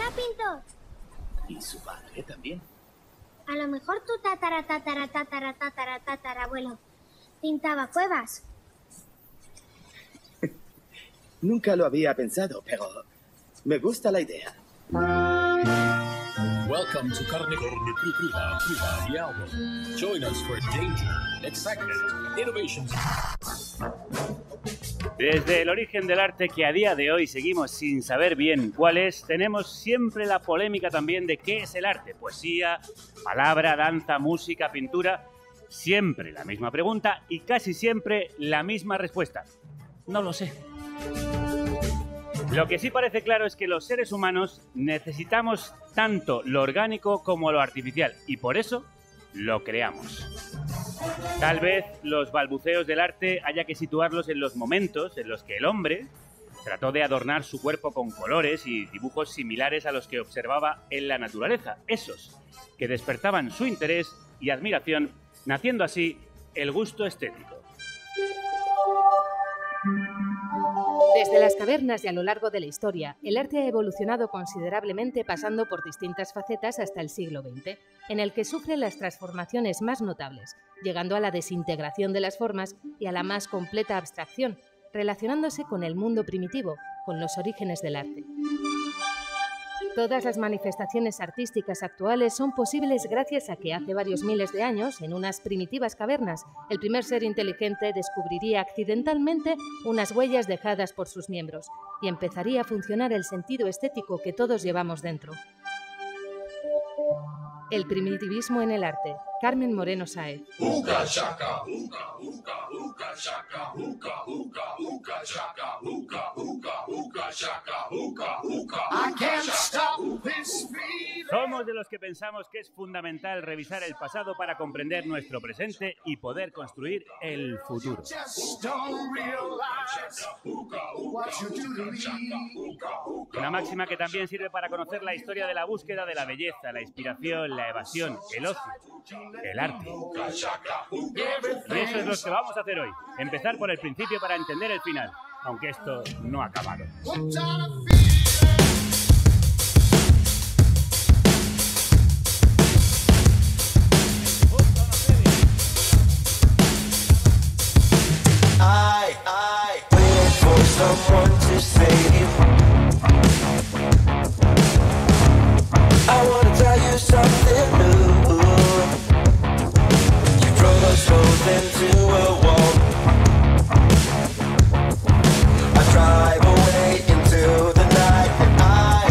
era pintor. ¿Y su padre también? A lo mejor tu tatarabuelo pintaba cuevas. Nunca lo había pensado, pero me gusta la idea. Welcome to Carne Cruda, the album. Join us for danger, excitement, innovation. Desde el origen del arte, que a día de hoy seguimos sin saber bien cuál es, tenemos siempre la polémica también de qué es el arte. Poesía, palabra, danza, música, pintura. Siempre la misma pregunta y casi siempre la misma respuesta. No lo sé. Lo que sí parece claro es que los seres humanos necesitamos tanto lo orgánico como lo artificial y por eso lo creamos. Tal vez los balbuceos del arte haya que situarlos en los momentos en los que el hombre trató de adornar su cuerpo con colores y dibujos similares a los que observaba en la naturaleza, esos que despertaban su interés y admiración, naciendo así el gusto estético. Desde las cavernas y a lo largo de la historia, el arte ha evolucionado considerablemente pasando por distintas facetas hasta el siglo XX, en el que sufre las transformaciones más notables, llegando a la desintegración de las formas y a la más completa abstracción, relacionándose con el mundo primitivo, con los orígenes del arte. Todas las manifestaciones artísticas actuales son posibles gracias a que hace varios miles de años, en unas primitivas cavernas, el primer ser inteligente descubriría accidentalmente unas huellas dejadas por sus miembros y empezaría a funcionar el sentido estético que todos llevamos dentro. El primitivismo en el arte. Carmen Moreno Sáez. Uka shaka, uka, uka, uka shaka, uka, uka, uka shaka, uka, uka, uka shaka, uka, uka. I can't stop this feeling. Somos de los que pensamos que es fundamental revisar el pasado para comprender nuestro presente y poder construir el futuro. Una máxima que también sirve para conocer la historia de la búsqueda de la belleza, la inspiración, la evasión, el ocio, el arte. Y eso es lo que vamos a hacer hoy. Empezar por el principio para entender el final, aunque esto no ha acabado. Someone to save. I wanna tell you something new. You drove us both into a wall. I drive away into the night and I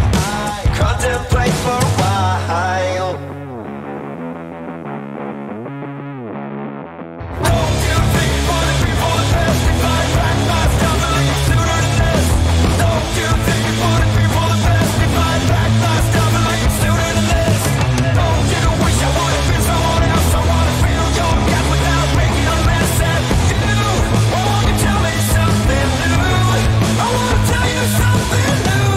contemplate for a while. Don't you think for the people the best if I back my stuff and leave sooner than this? Don't you think for the people the best if I back my stuff and leave sooner than this? Don't you wish I would have been someone else? I wanna feel your gap without making a mess at you. Won't you tell me something new? I wanna tell you something new.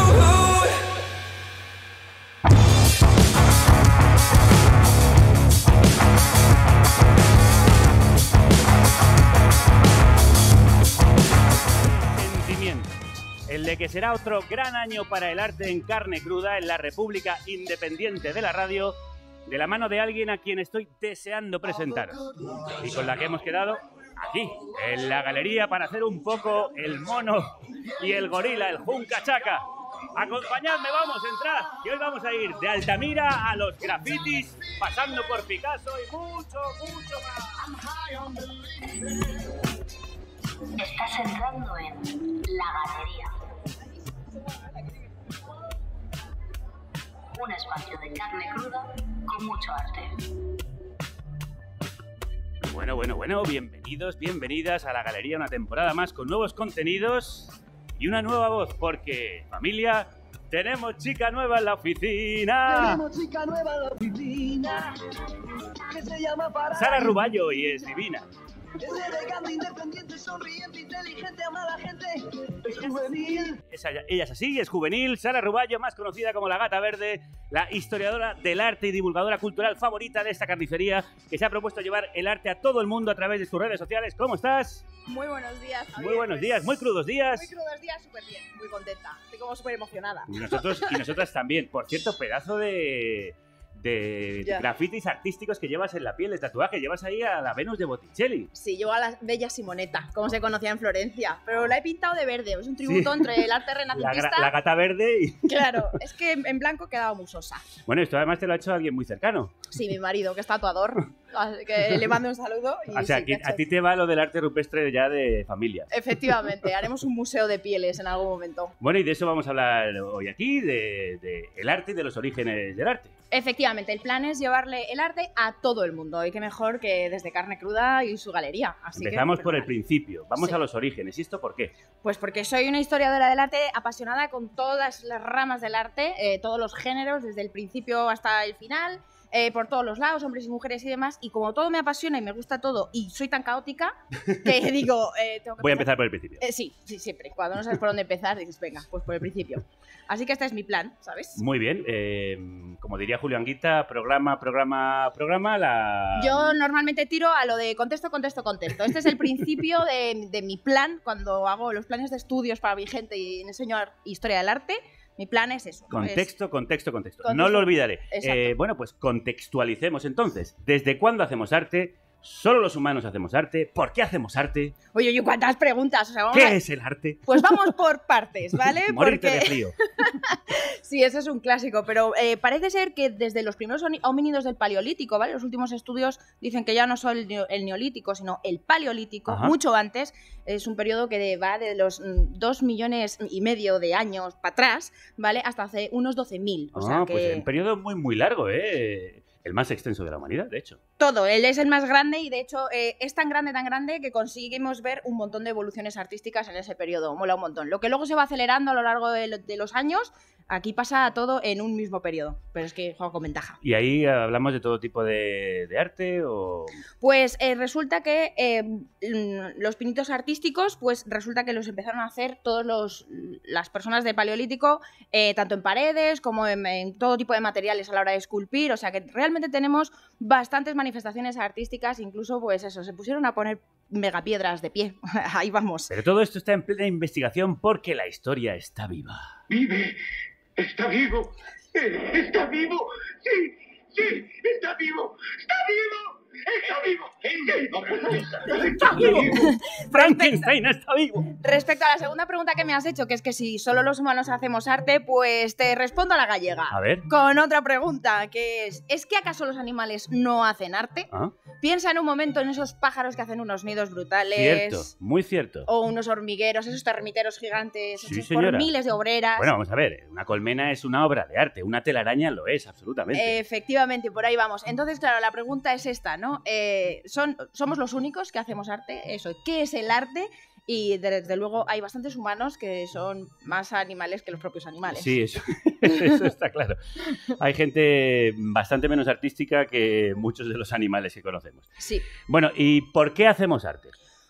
Sentimiento. El de que será otro gran año para el arte en carne cruda en la República Independiente de la Radio, de la mano de alguien a quien estoy deseando presentaros y con la que hemos quedado aquí, en la galería, para hacer un poco el mono y el gorila, el Junca Chaca. Acompañadme, vamos, entrad, que hoy vamos a ir de Altamira a los grafitis, pasando por Picasso y mucho, mucho más. Estás entrando en La Galería. Un espacio de carne cruda con mucho arte. Bueno, bienvenidos, bienvenidas a La Galería, una temporada más con nuevos contenidos y una nueva voz, porque, familia, tenemos chica nueva en la oficina. Tenemos chica nueva en la oficina, que se llama para Sara Ruballo, y es divina. Es elegante, independiente, sonriente, inteligente, ama a la gente. es juvenil. Ella es así, es juvenil. Sara Ruballo, más conocida como la Gata Verde, la historiadora del arte y divulgadora cultural favorita de esta carnicería, que se ha propuesto llevar el arte a todo el mundo a través de sus redes sociales. ¿Cómo estás? Muy buenos días, Javier. Muy buenos días, muy crudos días. Muy crudos días, súper bien, muy contenta. Estoy como súper emocionada. Y nosotras también. Por cierto, pedazo de grafitis artísticos que llevas en la piel, de tatuaje. Llevas ahí a la Venus de Botticelli. Sí, llevo a la bella Simonetta, como se conocía en Florencia. Pero la he pintado de verde. Es un tributo entre el arte renacentista. La Gata Verde y... Claro, es que en blanco quedaba muy sosa. Bueno, esto además te lo ha hecho alguien muy cercano. Sí, mi marido, que es tatuador. Así que le mando un saludo. Y o sea, sí, a ti te va lo del arte rupestre ya de familia. Efectivamente, haremos un museo de pieles en algún momento. Bueno, y de eso vamos a hablar hoy aquí, de el arte y de los orígenes del arte. Efectivamente, el plan es llevarle el arte a todo el mundo. Y qué mejor que desde Carne Cruda y su galería. Así Empezamos que, por el principio, vamos Sí. a los orígenes. ¿Y esto por qué? Pues porque soy una historiadora del arte apasionada con todas las ramas del arte, todos los géneros, desde el principio hasta el final, por todos los lados, hombres y mujeres y demás. Y como todo me apasiona y me gusta todo y soy tan caótica, que digo... tengo que Voy a empezar por el principio. Sí, siempre. Cuando no sabes por dónde empezar, dices, venga, pues por el principio. Así que este es mi plan, ¿sabes? Muy bien. Como diría Julio Anguita, programa, Yo normalmente tiro a lo de contesto. Este es el principio de mi plan cuando hago los planes de estudios para mi gente y enseño historia del arte. Mi plan es eso. Contexto. No lo olvidaré. Bueno, pues contextualicemos entonces. ¿Desde cuándo hacemos arte? ¿Solo los humanos hacemos arte? ¿Por qué hacemos arte? Oye, ¿cuántas preguntas? O sea, ¿Qué es el arte? Pues vamos por partes, ¿vale? Morirte de frío. Sí, eso es un clásico, pero parece ser que desde los primeros homínidos del Paleolítico, ¿vale? Los últimos estudios dicen que ya no son el Neolítico, sino el Paleolítico, Ajá. mucho antes. Es un periodo que va de los 2,5 millones de años para atrás, ¿vale? Hasta hace unos 12.000. O sea que... Pues un periodo muy, muy largo, ¿eh? El más extenso de la humanidad, de hecho. Todo, él es el más grande y de hecho es tan grande que conseguimos ver un montón de evoluciones artísticas en ese periodo, mola un montón. Lo que luego se va acelerando a lo largo de los años, aquí pasa todo en un mismo periodo, pero es que juega con ventaja. ¿Y ahí hablamos de todo tipo de arte o...? Pues resulta que los pinitos artísticos, pues resulta que los empezaron a hacer las personas del Paleolítico, tanto en paredes como en todo tipo de materiales a la hora de esculpir, o sea que realmente tenemos bastantes manifestaciones artísticas, incluso pues eso, se pusieron a poner megapiedras de pie, ahí vamos. Pero todo esto está en plena investigación porque la historia está viva. Vive. Está vivo. Está vivo. Sí, está vivo. Está vivo. Está vivo. No puede ser. Está vivo. ¡Frankenstein está vivo! Respecto a la segunda pregunta que me has hecho, que es que si solo los humanos hacemos arte, pues te respondo a la gallega. A ver. Con otra pregunta, que ¿es que acaso los animales no hacen arte? ¿Ah? Piensa en un momento en esos pájaros que hacen unos nidos brutales. Cierto, muy cierto. O unos hormigueros, esos termiteros gigantes Sí, hechos señora. por miles de obreras. Bueno, vamos a ver, una colmena es una obra de arte, una telaraña lo es, absolutamente. Efectivamente, por ahí vamos. Entonces, claro, la pregunta es esta, ¿no? ¿Somos los únicos que hacemos arte? Eso, ¿qué es el arte? Y desde luego hay bastantes humanos que son más animales que los propios animales. Sí, eso está claro. Hay gente bastante menos artística que muchos de los animales que conocemos. Sí. Bueno, ¿y por qué hacemos arte?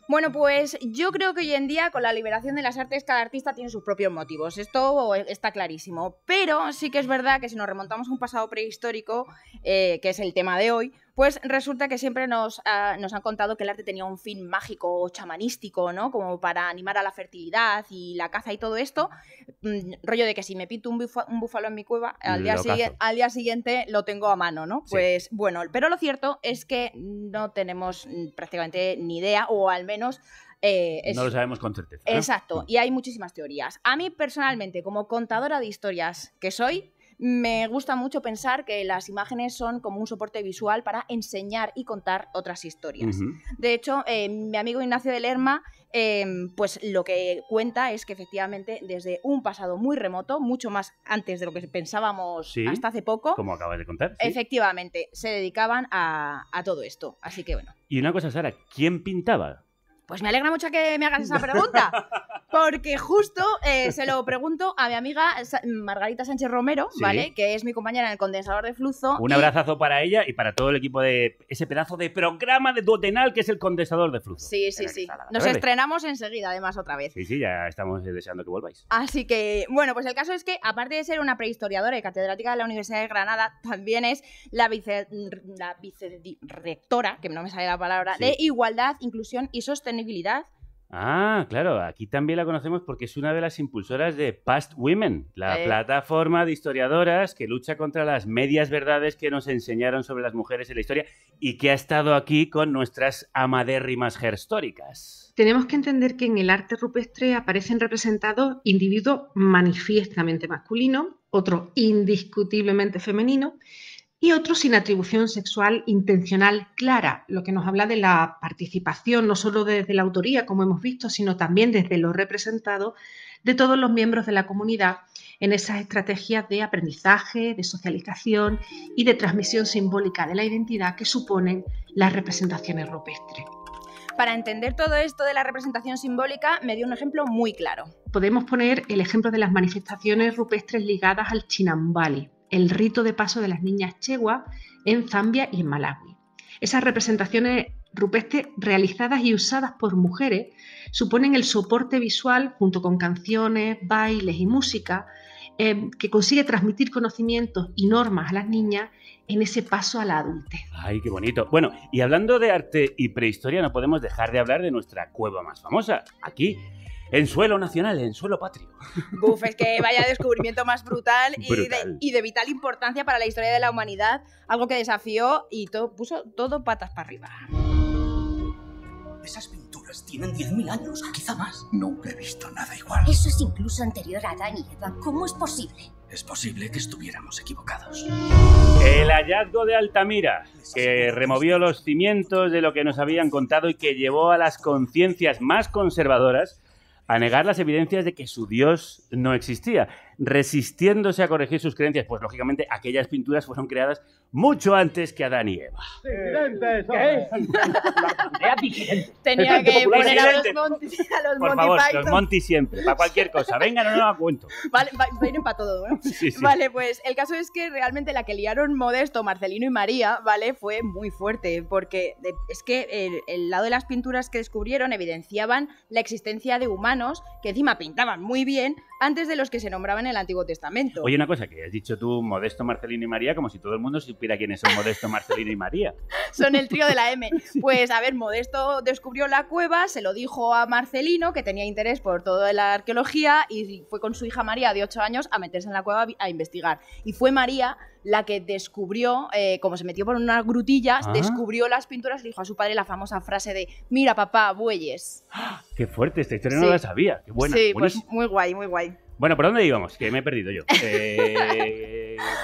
Bueno, pues yo creo que hoy en día, con la liberación de las artes, cada artista tiene sus propios motivos. Esto está clarísimo. Pero sí que es verdad que si nos remontamos a un pasado prehistórico, que es el tema de hoy, pues resulta que siempre nos han contado que el arte tenía un fin mágico o chamanístico, ¿no? Como para animar a la fertilidad y la caza y todo esto. Rollo de que si me pinto un búfalo en mi cueva, al día siguiente lo tengo a mano, ¿no? Sí. Pues bueno, pero lo cierto es que no tenemos prácticamente ni idea, o al menos... No lo sabemos con certeza, ¿no? Exacto, y hay muchísimas teorías. A mí personalmente, como contadora de historias que soy, me gusta mucho pensar que las imágenes son como un soporte visual para enseñar y contar otras historias. Ujú. De hecho, mi amigo Ignacio de Lerma, pues lo que cuenta es que efectivamente desde un pasado muy remoto, mucho más antes de lo que pensábamos Sí, hasta hace poco, como acabas de contar. ¿sí? efectivamente se dedicaban a todo esto. Así que bueno. Y una cosa, Sara, ¿quién pintaba? Pues me alegra mucho que me hagas esa pregunta. Porque justo se lo pregunto a mi amiga Margarita Sánchez Romero, Sí. ¿vale? Que es mi compañera en el condensador de flujo. Un abrazazo para ella y para todo el equipo de ese pedazo de programa de Duodenal que es el condensador de flujo. Sí. Nos estrenamos enseguida, además, otra vez. Sí, ya estamos deseando que volváis. Así que, bueno, pues el caso es que, aparte de ser una prehistoriadora y catedrática de la Universidad de Granada, también es la vicerrectora, que no me sale la palabra, Sí. de Igualdad, Inclusión y Sostenibilidad. Ah, claro, aquí también la conocemos porque es una de las impulsoras de Past Women, la plataforma de historiadoras que lucha contra las medias verdades que nos enseñaron sobre las mujeres en la historia y que ha estado aquí con nuestras amadérrimas herstóricas. Tenemos que entender que en el arte rupestre aparecen representados individuos manifiestamente masculinos, otros indiscutiblemente femeninos y otros sin atribución sexual intencional clara, lo que nos habla de la participación no solo desde la autoría, como hemos visto, sino también desde lo representado de todos los miembros de la comunidad en esas estrategias de aprendizaje, de socialización y de transmisión simbólica de la identidad que suponen las representaciones rupestres. Para entender todo esto de la representación simbólica, me dio un ejemplo muy claro. Podemos poner el ejemplo de las manifestaciones rupestres ligadas al Chinambali, el rito de paso de las niñas chewa en Zambia y en Malawi. Esas representaciones rupestres realizadas y usadas por mujeres suponen el soporte visual junto con canciones, bailes y música que consigue transmitir conocimientos y normas a las niñas en ese paso a la adultez. ¡Ay, qué bonito! Bueno, y hablando de arte y prehistoria, no podemos dejar de hablar de nuestra cueva más famosa, aquí, en suelo nacional, en suelo patrio. Buf, es que vaya descubrimiento más brutal Brutal. y de vital importancia para la historia de la humanidad, algo que desafió y puso todo patas para arriba. Esas pinturas tienen 10.000 años, quizá más. Nunca he visto nada igual. Eso es incluso anterior a Adán y Eva. ¿Cómo es posible? Es posible que estuviéramos equivocados. El hallazgo de Altamira, que removió los cimientos de lo que nos habían contado y que llevó a las conciencias más conservadoras a negar las evidencias de que su Dios no existía, resistiéndose a corregir sus creencias, pues lógicamente aquellas pinturas fueron creadas mucho antes que Adán y Eva. Tenía que poner a los Disidentes. Monty Por favor, Python. los Monty siempre, para cualquier cosa. Venga, no la cuento. Vale, vienen para todo, ¿no? Sí. Vale, pues el caso es que realmente la que liaron Modesto, Marcelino y María, ¿vale? Fue muy fuerte, porque es que el lado de las pinturas que descubrieron evidenciaban la existencia de humanos que encima pintaban muy bien antes de los que se nombraban en el Antiguo Testamento. Oye, una cosa, que has dicho tú Modesto, Marcelino y María, como si todo el mundo supiera quiénes son Modesto, Marcelino y María. Son el trío de la M. Pues a ver, Modesto descubrió la cueva, se lo dijo a Marcelino, que tenía interés por toda la arqueología, y fue con su hija María, de 8 años, a meterse en la cueva a investigar. Y fue María la que descubrió, como se metió por unas grutillas, descubrió las pinturas y le dijo a su padre la famosa frase de "Mira, papá, bueyes". Qué fuerte, esta historia Sí. no la sabía. Qué buena. Sí, buenísima. pues muy guay, muy guay. Bueno, ¿por dónde íbamos? Que me he perdido yo.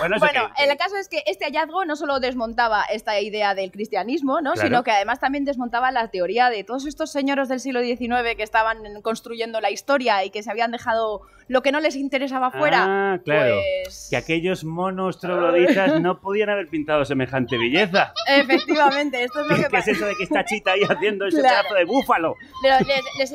Bueno, El caso es que este hallazgo no solo desmontaba esta idea del cristianismo, ¿no? Claro. Sino que además también desmontaba la teoría de todos estos señores del siglo XIX que estaban construyendo la historia y que se habían dejado lo que no les interesaba fuera. Ah, claro. Pues Que aquellos monos trogloditas no podían haber pintado semejante belleza. efectivamente, esto es lo que ¿Qué es pasa. eso de que está Chita ahí haciendo ese Claro. pedazo de búfalo?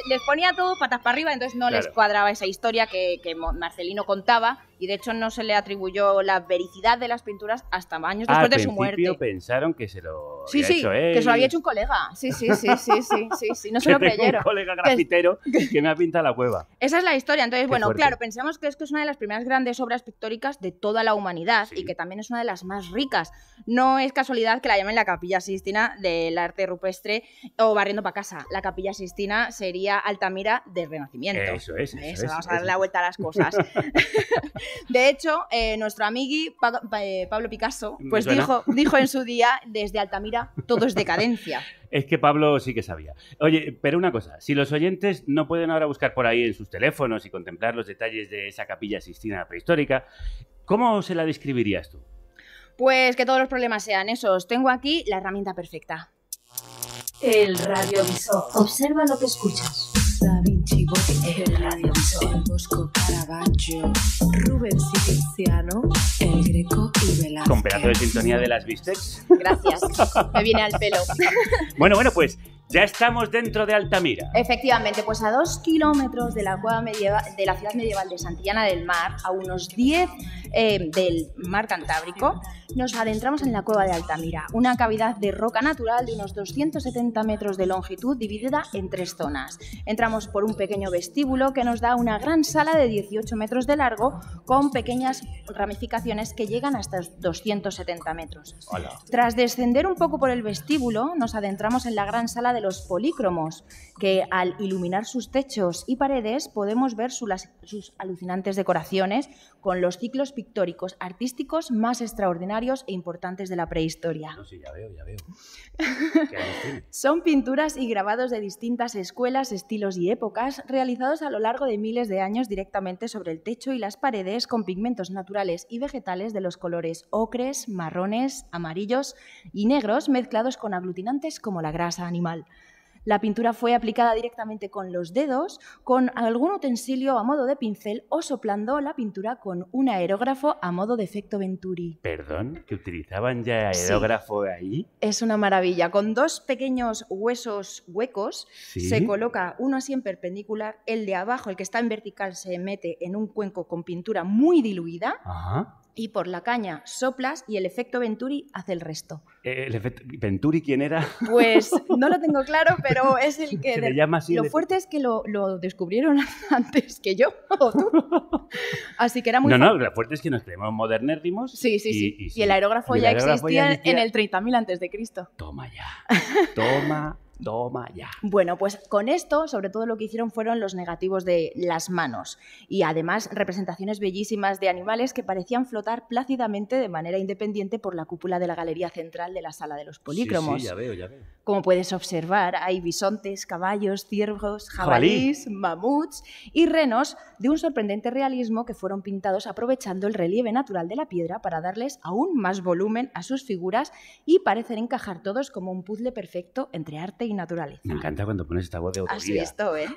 Les ponía todo patas para arriba, entonces no les Claro. cuadraba esa historia que Marcelino contaba, y de hecho no se le atribuyó la vericidad de las pinturas hasta años después de su muerte. Al principio pensaron que se lo Sí, había sí, hecho él. que se lo había hecho un colega. Sí, no se Que lo tengo creyeron. un colega grafitero que me ha pintado la cueva. Esa es la historia. Entonces, Qué bueno, fuerte. claro, pensamos que es una de las primeras grandes obras pictóricas de toda la humanidad y que también es una de las más ricas. No es casualidad que la llamen la Capilla Sixtina del arte rupestre o barriendo para casa. La Capilla Sixtina sería Altamira del Renacimiento. Eso es. Vamos a darle la vuelta a las cosas. De hecho, nuestro amigui Pablo Picasso Me pues suena. dijo en su día, desde Altamira todo es decadencia. Es que Pablo sí que sabía. Oye, pero una cosa, si los oyentes no pueden ahora buscar por ahí en sus teléfonos y contemplar los detalles de esa Capilla Sixtina prehistórica, ¿cómo se la describirías tú? Pues que todos los problemas sean esos. Tengo aquí la herramienta perfecta. El radiovisor. Observa lo que escuchas. Da Vinci Botticelli, el radiovisor. El Bosco Caravaggio, Rubens y Tiziano, el Greco y Velázquez. Con pedazo de sintonía de las Bistecs. Gracias. Me viene al pelo. Bueno, pues Ya estamos dentro de Altamira. Efectivamente, pues a 2 kilómetros de la cueva medieval, de la ciudad medieval de Santillana del Mar, a unos 10 del mar Cantábrico, nos adentramos en la cueva de Altamira, una cavidad de roca natural de unos 270 metros de longitud dividida en 3 zonas. Entramos por un pequeño vestíbulo que nos da una gran sala de 18 metros de largo con pequeñas ramificaciones que llegan hasta 270 metros. Hola. Tras descender un poco por el vestíbulo, nos adentramos en la gran sala de los polícromos, que al iluminar sus techos y paredes podemos ver sus alucinantes decoraciones con los ciclos pictóricos artísticos más extraordinarios e importantes de la prehistoria. No, sí, ya veo. Son pinturas y grabados de distintas escuelas, estilos y épocas realizados a lo largo de miles de años directamente sobre el techo y las paredes con pigmentos naturales y vegetales de los colores ocres, marrones, amarillos y negros mezclados con aglutinantes como la grasa animal. La pintura fue aplicada directamente con los dedos, con algún utensilio a modo de pincel o soplando la pintura con un aerógrafo a modo de efecto Venturi. ¿Perdón? ¿Que utilizaban ya aerógrafo ahí? Es una maravilla. Con 2 pequeños huecos ¿Sí? se coloca uno así en perpendicular, el de abajo, el que está en vertical, se mete en un cuenco con pintura muy diluida. Ajá. Y por la caña soplas y el efecto Venturi hace el resto. ¿El efecto Venturi quién era? Pues no lo tengo claro, pero es el que... Se le llama así. Lo fuerte es que lo descubrieron antes que yo o tú. Así que era muy... No, lo fuerte es que nos creemos modernérrimos. Sí. Y el aerógrafo ya existía en el 30.000 antes de Cristo. Toma ya. Bueno, pues con esto, sobre todo lo que hicieron fueron los negativos de las manos y además representaciones bellísimas de animales que parecían flotar plácidamente de manera independiente por la cúpula de la galería central de la sala de los polícromos. Sí, ya veo. Como puedes observar, hay bisontes, caballos, ciervos, jabalíes, mamuts y renos de un sorprendente realismo que fueron pintados aprovechando el relieve natural de la piedra para darles aún más volumen a sus figuras y parecen encajar todos como un puzzle perfecto entre arte y naturaleza. Me encanta cuando pones esta voz de autoría. Has visto, ¿eh?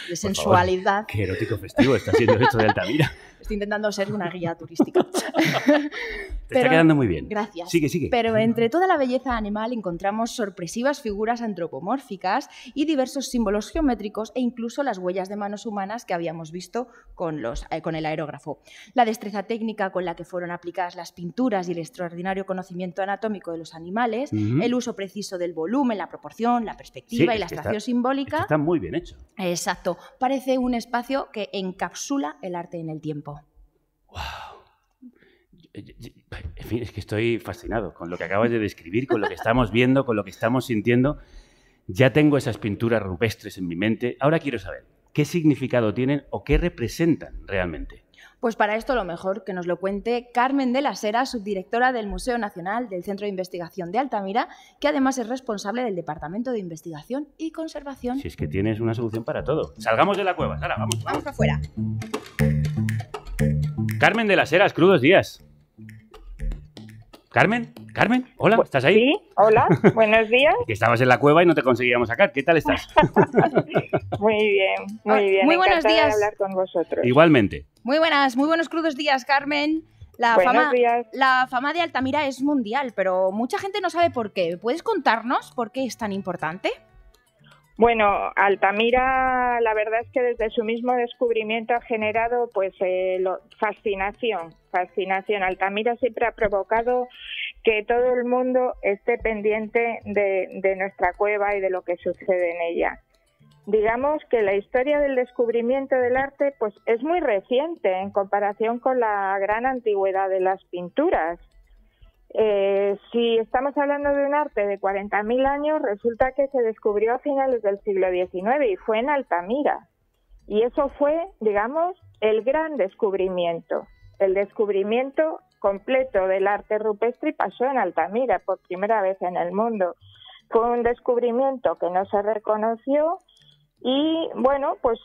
De sensualidad. Favor, qué erótico festivo está siendo esto de Altamira. Estoy intentando ser una guía turística. Te está quedando muy bien. Gracias. Sigue. Pero entre toda la belleza animal encontramos sorpresivas figuras antropomórficas y diversos símbolos geométricos e incluso las huellas de manos humanas que habíamos visto con el aerógrafo. La destreza técnica con la que fueron aplicadas las pinturas y el extraordinario conocimiento anatómico de los animales, el uso preciso del volumen, la proporción, la perspectiva y la abstracción simbólica. Está muy bien hecho. Exacto. Parece un espacio que encapsula el arte en el tiempo. ¡Wow! En fin, es que estoy fascinado con lo que acabas de describir, con lo que estamos viendo, con lo que estamos sintiendo. Ya tengo esas pinturas rupestres en mi mente. Ahora quiero saber, ¿qué significado tienen o qué representan realmente? Pues para esto lo mejor que nos lo cuente Carmen de las Heras, subdirectora del Museo Nacional del Centro de Investigación de Altamira, que además es responsable del Departamento de Investigación y Conservación. Si es que tienes una solución para todo. Salgamos de la cueva, Sara, vamos. Vamos para afuera. Carmen de las Heras, crudos días. Carmen, hola, ¿estás ahí? Sí, hola, buenos días. Que estabas en la cueva y no te conseguíamos sacar. ¿Qué tal estás? Muy bien. Muy buenos días. De hablar con vosotros. Igualmente. Muy buenos crudos días, Carmen. Días. La fama de Altamira es mundial, pero mucha gente no sabe por qué. ¿Puedes contarnos por qué es tan importante? Bueno, Altamira, la verdad es que desde su mismo descubrimiento ha generado fascinación. Altamira siempre ha provocado que todo el mundo esté pendiente de nuestra cueva y de lo que sucede en ella. Digamos que la historia del descubrimiento del arte pues es muy reciente en comparación con la gran antigüedad de las pinturas. Si estamos hablando de un arte de 40.000 años, resulta que se descubrió a finales del siglo XIX y fue en Altamira. Y eso fue, digamos, el gran descubrimiento. El descubrimiento completo del arte rupestre pasó en Altamira por primera vez en el mundo. Fue un descubrimiento que no se reconoció y, bueno, pues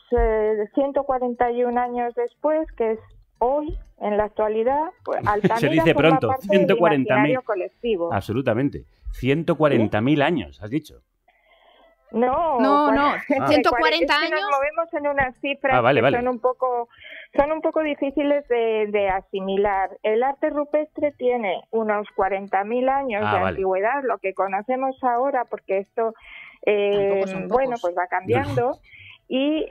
141 años después, que es hoy, en la actualidad, pues Altamira se dice pronto, 140.000 colectivo. Absolutamente. 140.000 años, has dicho. No, no, 140 es que años. Nos movemos en unas cifras vale. que son un poco difíciles de asimilar. El arte rupestre tiene unos 40.000 años de antigüedad, lo que conocemos ahora, porque esto, pues va cambiando. Y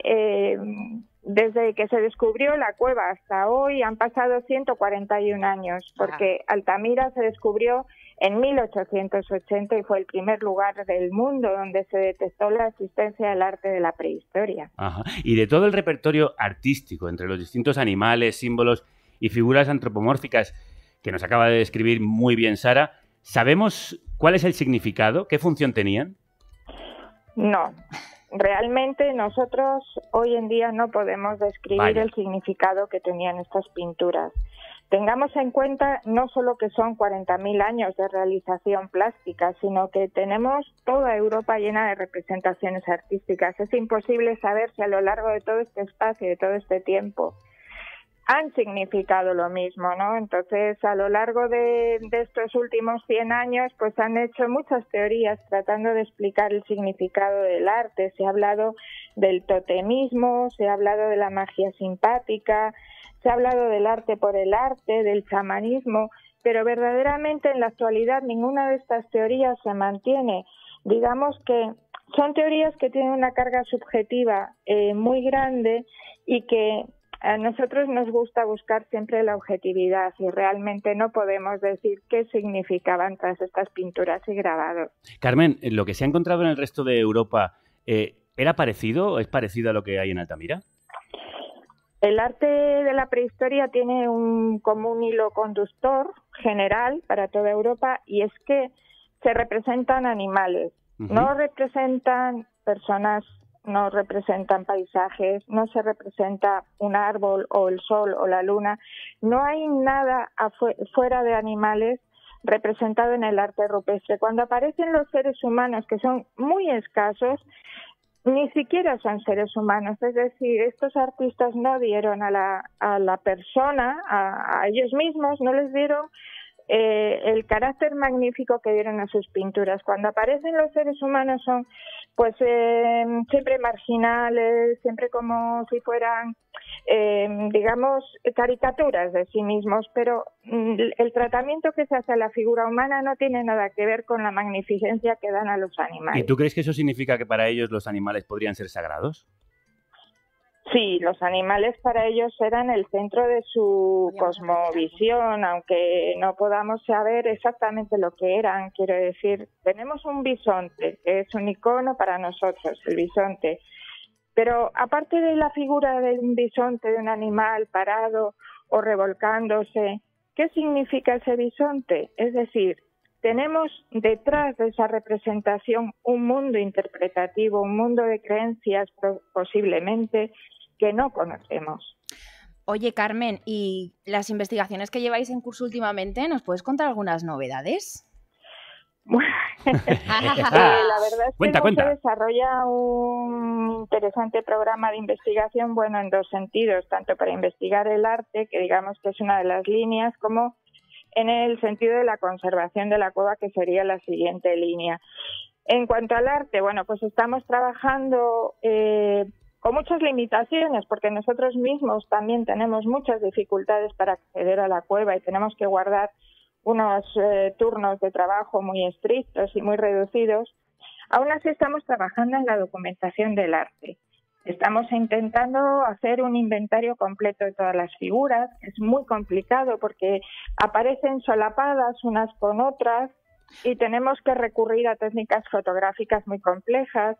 desde que se descubrió la cueva hasta hoy han pasado 141 años, porque Altamira se descubrió en 1880 y fue el primer lugar del mundo donde se detectó la existencia del arte de la prehistoria. Ajá. Y de todo el repertorio artístico, entre los distintos animales, símbolos y figuras antropomórficas que nos acaba de describir muy bien Sara, ¿sabemos cuál es el significado? ¿Qué función tenían? No. Realmente nosotros hoy en día no podemos describir el significado que tenían estas pinturas. Tengamos en cuenta no solo que son 40.000 años de realización plástica, sino que tenemos toda Europa llena de representaciones artísticas. Es imposible saber si a lo largo de todo este espacio, de todo este tiempo, han significado lo mismo, ¿no? Entonces, a lo largo de estos últimos 100 años, pues han hecho muchas teorías tratando de explicar el significado del arte. Se ha hablado del totemismo, se ha hablado de la magia simpática, se ha hablado del arte por el arte, del chamanismo, pero verdaderamente en la actualidad ninguna de estas teorías se mantiene. Digamos que son teorías que tienen una carga subjetiva muy grande y que a nosotros nos gusta buscar siempre la objetividad y realmente no podemos decir qué significaban todas estas pinturas y grabados. Carmen, ¿lo que se ha encontrado en el resto de Europa era parecido o es parecido a lo que hay en Altamira? El arte de la prehistoria tiene un común hilo conductor general para toda Europa y es que se representan animales, no representan personas, no representan paisajes, no se representa un árbol o el sol o la luna, no hay nada fuera de animales representado en el arte rupestre. Cuando aparecen los seres humanos, que son muy escasos, ni siquiera son seres humanos, es decir, estos artistas no dieron a la persona, a ellos mismos, no les dieron el carácter magnífico que dieron a sus pinturas. Cuando aparecen los seres humanos son pues siempre marginales, siempre como si fueran, digamos, caricaturas de sí mismos, pero el tratamiento que se hace a la figura humana no tiene nada que ver con la magnificencia que dan a los animales. ¿Y tú crees que eso significa que para ellos los animales podrían ser sagrados? Sí, los animales para ellos eran el centro de su cosmovisión, aunque no podamos saber exactamente lo que eran. Quiero decir, tenemos un bisonte, que es un icono para nosotros, el bisonte. Pero aparte de la figura de un bisonte, de un animal parado o revolcándose, ¿qué significa ese bisonte? Es decir, tenemos detrás de esa representación un mundo interpretativo, un mundo de creencias posiblemente que no conocemos. Oye, Carmen, ¿y las investigaciones que lleváis en curso últimamente, nos puedes contar algunas novedades? La verdad es que se desarrolla un interesante programa de investigación, bueno, en dos sentidos, tanto para investigar el arte, que digamos que es una de las líneas, como en el sentido de la conservación de la cueva, que sería la siguiente línea. En cuanto al arte, bueno, pues estamos trabajando con muchas limitaciones, porque nosotros mismos también tenemos muchas dificultades para acceder a la cueva y tenemos que guardar unos turnos de trabajo muy estrictos y muy reducidos. Aún así estamos trabajando en la documentación del arte. Estamos intentando hacer un inventario completo de todas las figuras. Es muy complicado porque aparecen solapadas unas con otras y tenemos que recurrir a técnicas fotográficas muy complejas.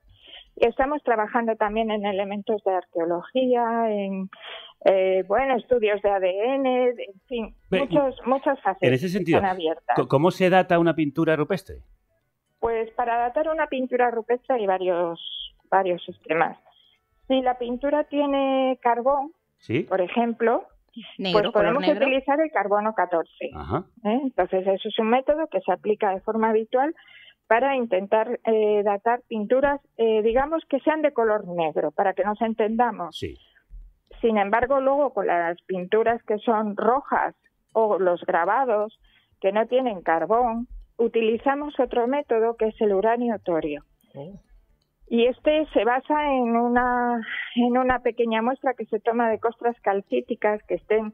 Estamos trabajando también en elementos de arqueología, en estudios de ADN, en fin, muchas facetas. En ese sentido, están abiertas. ¿Cómo se data una pintura rupestre? Pues para datar una pintura rupestre hay varios sistemas. Si la pintura tiene carbón, ¿sí?, por ejemplo, negro, pues podemos negro, utilizar el carbono 14. Ajá. Entonces eso es un método que se aplica de forma habitual para intentar datar pinturas, digamos, que sean de color negro, para que nos entendamos. Sí. Sin embargo, luego con las pinturas que son rojas o los grabados que no tienen carbón, utilizamos otro método que es el uranio torio. Y este se basa en una pequeña muestra que se toma de costras calcíticas que estén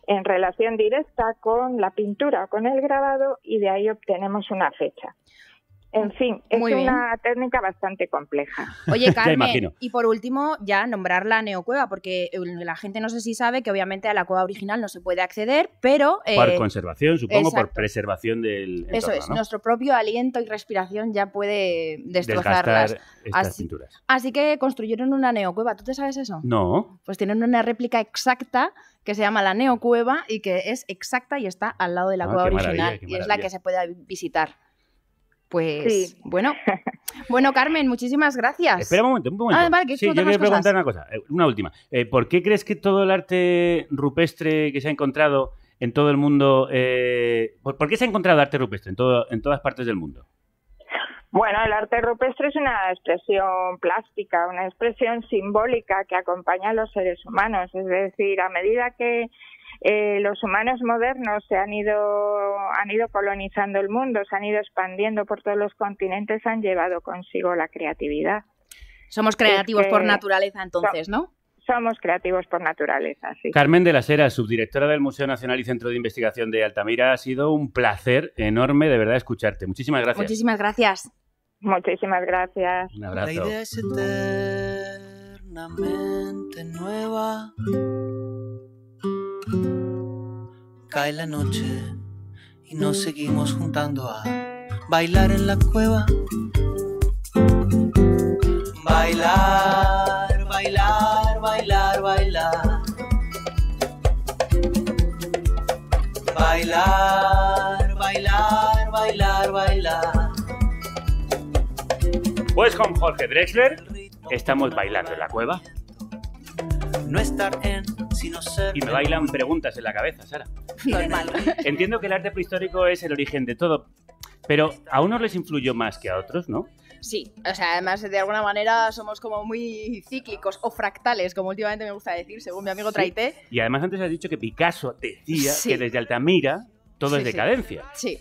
en relación directa con la pintura, con el grabado, y de ahí obtenemos una fecha. En fin, es una técnica bastante compleja. Oye, Carmen, y por último, ya nombrar la neocueva, porque la gente no sé si sabe que obviamente a la cueva original no se puede acceder, pero... por conservación, supongo, por preservación del entorno, eso es, ¿no? Nuestro propio aliento y respiración ya puede destrozarlas. Estas pinturas. Así que construyeron una neocueva. ¿Tú te sabes eso? No. Pues tienen una réplica exacta que se llama la neocueva y que es exacta y está al lado de la cueva original. Y es la que se puede visitar. Pues sí. Bueno, Carmen, muchísimas gracias. Espera un momento. Vale, que yo quería preguntar una cosa, una última. ¿Por qué crees que todo el arte rupestre que se ha encontrado en todo el mundo... ¿Por qué se ha encontrado arte rupestre en todas partes del mundo? Bueno, el arte rupestre es una expresión plástica, una expresión simbólica que acompaña a los seres humanos. Es decir, a medida que los humanos modernos se han ido colonizando el mundo, se han ido expandiendo por todos los continentes, han llevado consigo la creatividad. Somos creativos por naturaleza, entonces, ¿no? Somos creativos por naturaleza, sí. Carmen de las Heras, subdirectora del Museo Nacional y Centro de Investigación de Altamira, ha sido un placer enorme, de verdad, escucharte. Muchísimas gracias. Muchísimas gracias. Muchísimas gracias. Un abrazo. La idea es eternamente nueva. Cae la noche y nos seguimos juntando a bailar en la cueva. Bailar, bailar, bailar, bailar. Bailar, bailar, bailar, bailar. Pues con Jorge Drexler estamos bailando en la cueva. No estar en, sino ser. Y me bailan preguntas en la cabeza, Sara. Normal. Entiendo que el arte prehistórico es el origen de todo, pero a unos les influyó más que a otros, ¿no? Sí, o sea, además de alguna manera somos como muy cíclicos o fractales, como últimamente me gusta decir, según mi amigo Traité. Y además antes has dicho que Picasso decía que desde Altamira todo es decadencia. Sí.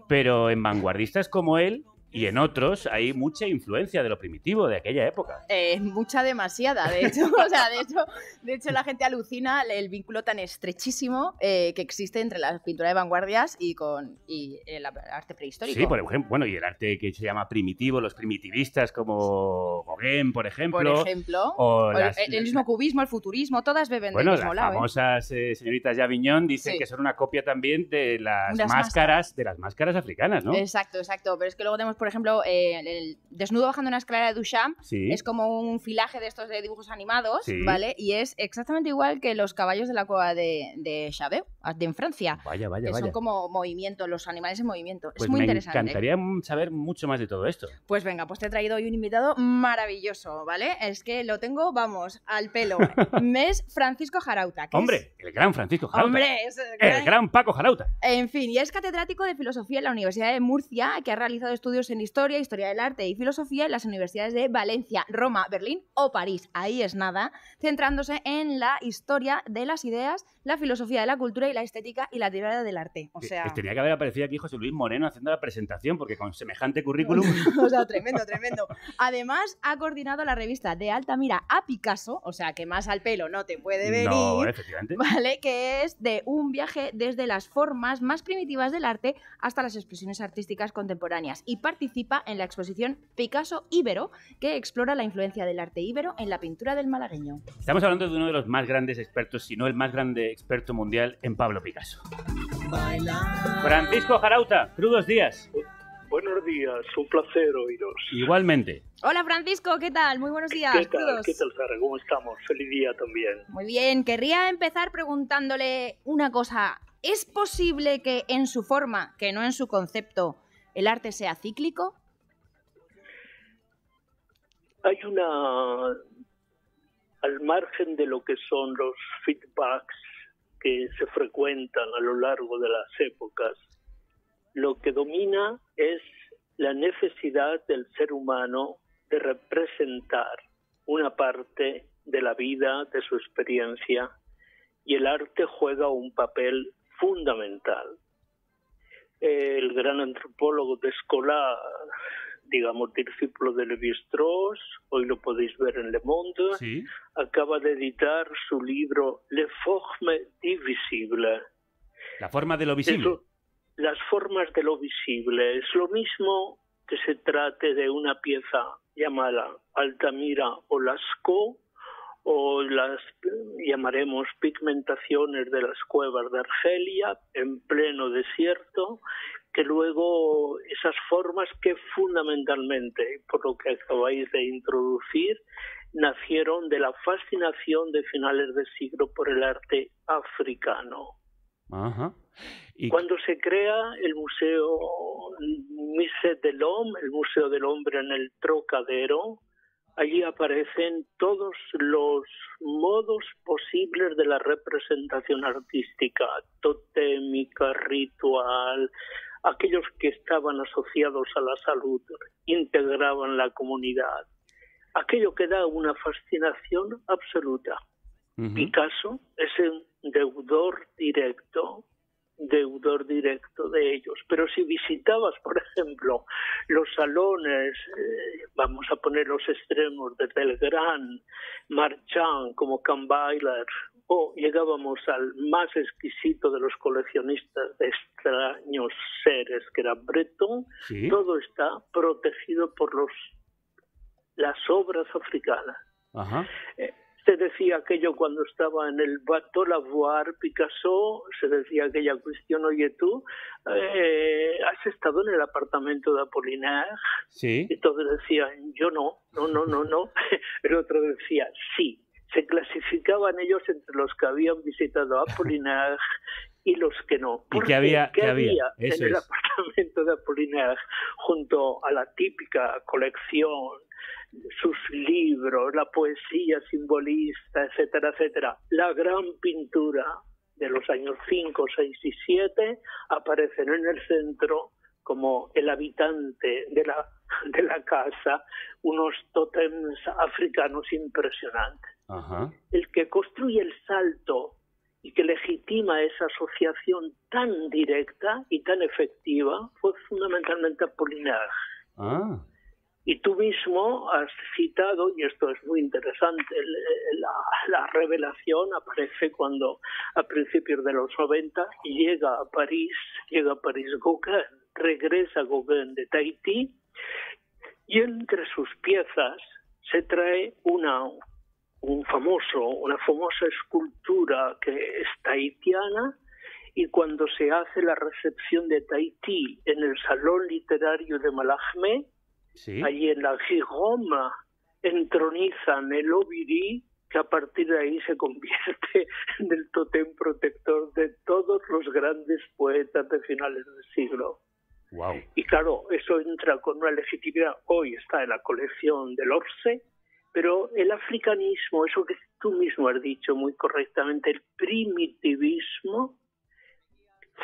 Pero en vanguardistas como él y en otros hay mucha influencia de lo primitivo de aquella época. Mucha, demasiada, de hecho. O sea, de hecho la gente alucina el vínculo tan estrechísimo que existe entre la pintura de vanguardias y el arte prehistórico. Sí, por ejemplo, bueno, y el arte que se llama primitivo, los primitivistas como Gauguin, por ejemplo. O el mismo cubismo, el futurismo, todas beben del mismo lado. Bueno, las famosas señoritas Avignon dicen que son una copia también de las máscaras africanas, ¿no? Exacto. Pero es que luego tenemos, por ejemplo, el desnudo bajando una escalera de Duchamp, es como un filaje de estos de dibujos animados, ¿vale? Y es exactamente igual que los caballos de la cueva de Chabert, en Francia. Vaya. Son como movimiento, los animales en movimiento. Pues es muy interesante. Me encantaría saber mucho más de todo esto. Pues venga, pues te he traído hoy un invitado maravilloso, ¿vale? Es que lo tengo, vamos, al pelo. Es Francisco Jarauta. Hombre, el gran Francisco Jarauta. Hombre, el gran Paco Jarauta. En fin, y es catedrático de filosofía en la Universidad de Murcia, que ha realizado estudios en historia del arte y filosofía en las universidades de Valencia, Roma, Berlín o París. Ahí es nada, centrándose en la historia de las ideas, la filosofía de la cultura y la estética y la teoría del arte. O sea, tenía que haber aparecido aquí José Luis Moreno haciendo la presentación, porque con semejante currículum... O sea, tremendo. Además, ha coordinado la revista De Altamira a Picasso, o sea, que más al pelo no te puede venir. No, efectivamente. ¿Vale? Que es de un viaje desde las formas más primitivas del arte hasta las expresiones artísticas contemporáneas y participa en la exposición Picasso Íbero, que explora la influencia del arte íbero en la pintura del malagueño. Estamos hablando de uno de los más grandes expertos, si no el más grande experto mundial en Pablo Picasso. Francisco Jarauta, crudos días. Buenos días, un placer oíros. Igualmente. Hola Francisco, ¿qué tal? Muy buenos días. ¿Qué tal, Sara? ¿Cómo estamos? Feliz día también. Muy bien, querría empezar preguntándole una cosa. ¿Es posible que en su forma, que no en su concepto, el arte sea cíclico? Hay al margen de lo que son los feedbacks que se frecuentan a lo largo de las épocas, lo que domina es la necesidad del ser humano de representar una parte de la vida, de su experiencia, y el arte juega un papel fundamental. El gran antropólogo Descola digamos, discípulo de Lévi-Strauss, hoy lo podéis ver en Le Monde, Sí. acaba de editar su libro Les formes divisibles. La forma de lo visible. Eso, las formas de lo visible. Es lo mismo que se trate de una pieza llamada Altamira o Lascaux, o las llamaremos pigmentaciones de las cuevas de Argelia en pleno desierto, que luego esas formas que fundamentalmente, por lo que acabáis de introducir, nacieron de la fascinación de finales de siglo por el arte africano. Ajá. Y Cuando se crea el Museo Musée de l'Homme, el Museo del Hombre en el Trocadero, allí aparecen todos los modos posibles de la representación artística, totémica, ritual, aquellos que estaban asociados a la salud, integraban la comunidad, aquello que da una fascinación absoluta. Picasso es un deudor directo de ellos. Pero si visitabas, por ejemplo, los salones, vamos a poner los extremos, desde el gran Marchand como Kahnweiler, o llegábamos al más exquisito de los coleccionistas de extraños seres, que era Breton, Sí. todo está protegido por las obras africanas. Ajá. Se decía aquello cuando estaba en el Bateau Lavoir, Picasso, se decía aquella cuestión, oye tú, ¿has estado en el apartamento de Apollinaire? Sí. Y todos decían, yo no. El otro decía, sí. Se clasificaban ellos entre los que habían visitado Apollinaire y los que no. ¿Y ¿Por qué había? ¿Qué ¿Qué había había? Eso en el es. apartamento de Apollinaire junto a la típica colección, sus libros, la poesía simbolista, etcétera, etcétera? La gran pintura de los años 5, 6 y 7 aparecen en el centro como el habitante de la casa, unos tótems africanos impresionantes. Ajá. El que construye el salto y que legitima esa asociación tan directa y tan efectiva fue fundamentalmente Apollinaire. Ah. Y tú mismo has citado, y esto es muy interesante, la revelación aparece cuando a principios de los 90 llega a París Gauguin, regresa Gauguin de Tahití, y entre sus piezas se trae una famosa escultura que es tahitiana, y cuando se hace la recepción de Tahití en el Salón Literario de Mallarmé, Sí. allí en la Gironde, entronizan el Ovirí, que a partir de ahí se convierte en el tótem protector de todos los grandes poetas de finales del siglo. Wow. Y claro, eso entra con una legitimidad. Hoy está en la colección del Orsay, pero el africanismo, eso que tú mismo has dicho muy correctamente, el primitivismo,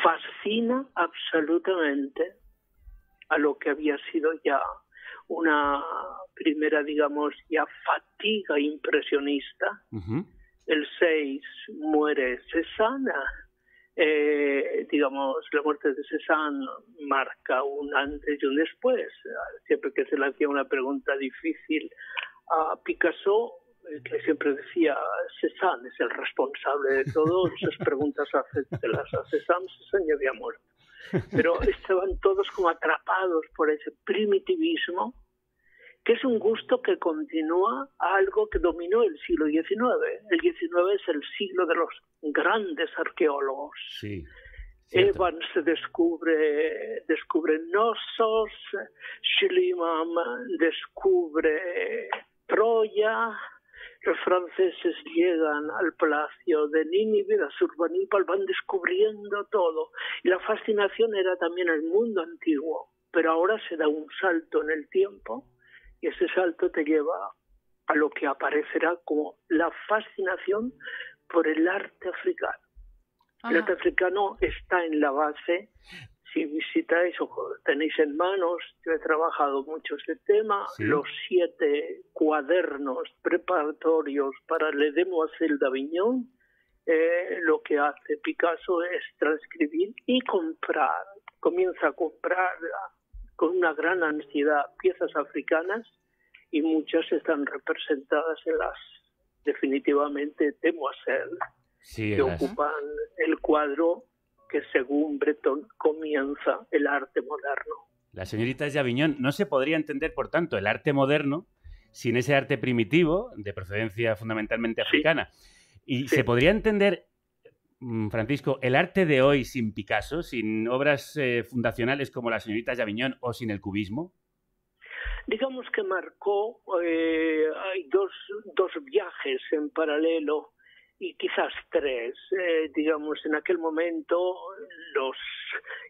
fascina absolutamente a lo que había sido ya una primera, digamos, ya fatiga impresionista. El 6 muere Cézanne. Digamos, la muerte de Cézanne marca un antes y un después. Siempre que se le hacía una pregunta difícil a Picasso, que siempre decía, Cézanne es el responsable de todo, esas preguntas hacételas a Cézanne ya había muerto. Pero estaban todos como atrapados por ese primitivismo, que es un gusto que continúa a algo que dominó el siglo XIX. El XIX es el siglo de los grandes arqueólogos. Sí. Evans descubre Knossos, Schliemann descubre Troya, los franceses llegan al palacio de Nínive, de Asurbanipal, van descubriendo todo. Y la fascinación era también el mundo antiguo, pero ahora se da un salto en el tiempo y ese salto te lleva a lo que aparecerá como la fascinación por el arte africano. El arte africano está en la base. Si visitáis o tenéis en manos, yo he trabajado mucho este tema, Sí. los 7 cuadernos preparatorios para Le Demoiselles d'Avignon. Lo que hace Picasso es transcribir y comprar. Comienza a comprar con una gran ansiedad piezas africanas y muchas están representadas en las definitivamente demoiselles, Sí, que ocupan el cuadro que según Breton comienza el arte moderno. las señoritas de Aviñón. No se podría entender, por tanto, el arte moderno sin ese arte primitivo, de procedencia fundamentalmente africana. Y se podría entender, Francisco, el arte de hoy sin Picasso, sin obras fundacionales como las señoritas de Aviñón o sin el cubismo. Digamos que marcó, hay dos viajes en paralelo y quizás tres. Digamos, en aquel momento los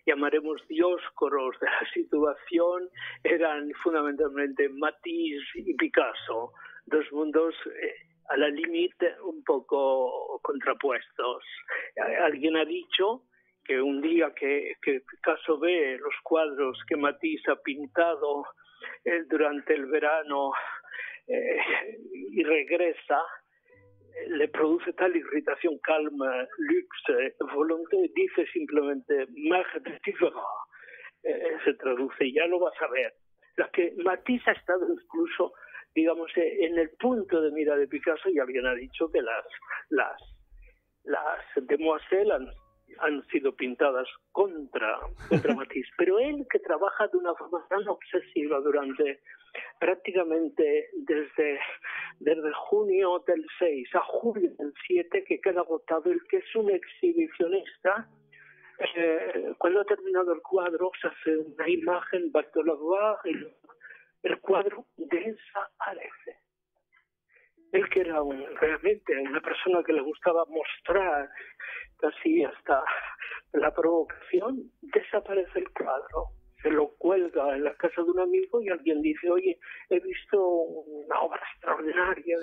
llamaremos dioscoros de la situación eran fundamentalmente Matisse y Picasso, dos mundos a la límite un poco contrapuestos. Alguien ha dicho que un día que Picasso ve los cuadros que Matisse ha pintado durante el verano y regresa, le produce tal irritación, calma, luxe, volonté, dice simplemente "Mère de Tivera", se traduce, y ya lo vas a ver. La que Matisse ha estado incluso, digamos, en el punto de mira de Picasso, y alguien ha dicho que las demoiselles han sido pintadas contra Matisse, pero él, que trabaja de una forma tan obsesiva durante prácticamente desde junio del 6 a julio del 7, que queda agotado, el que es un exhibicionista, cuando ha terminado el cuadro se hace una imagen bajo la voix y el cuadro desaparece. Él, que era realmente una persona que le gustaba mostrar casi hasta la provocación, desaparece el cuadro, se lo cuelga en la casa de un amigo y alguien dice: oye, he visto una obra extraordinaria,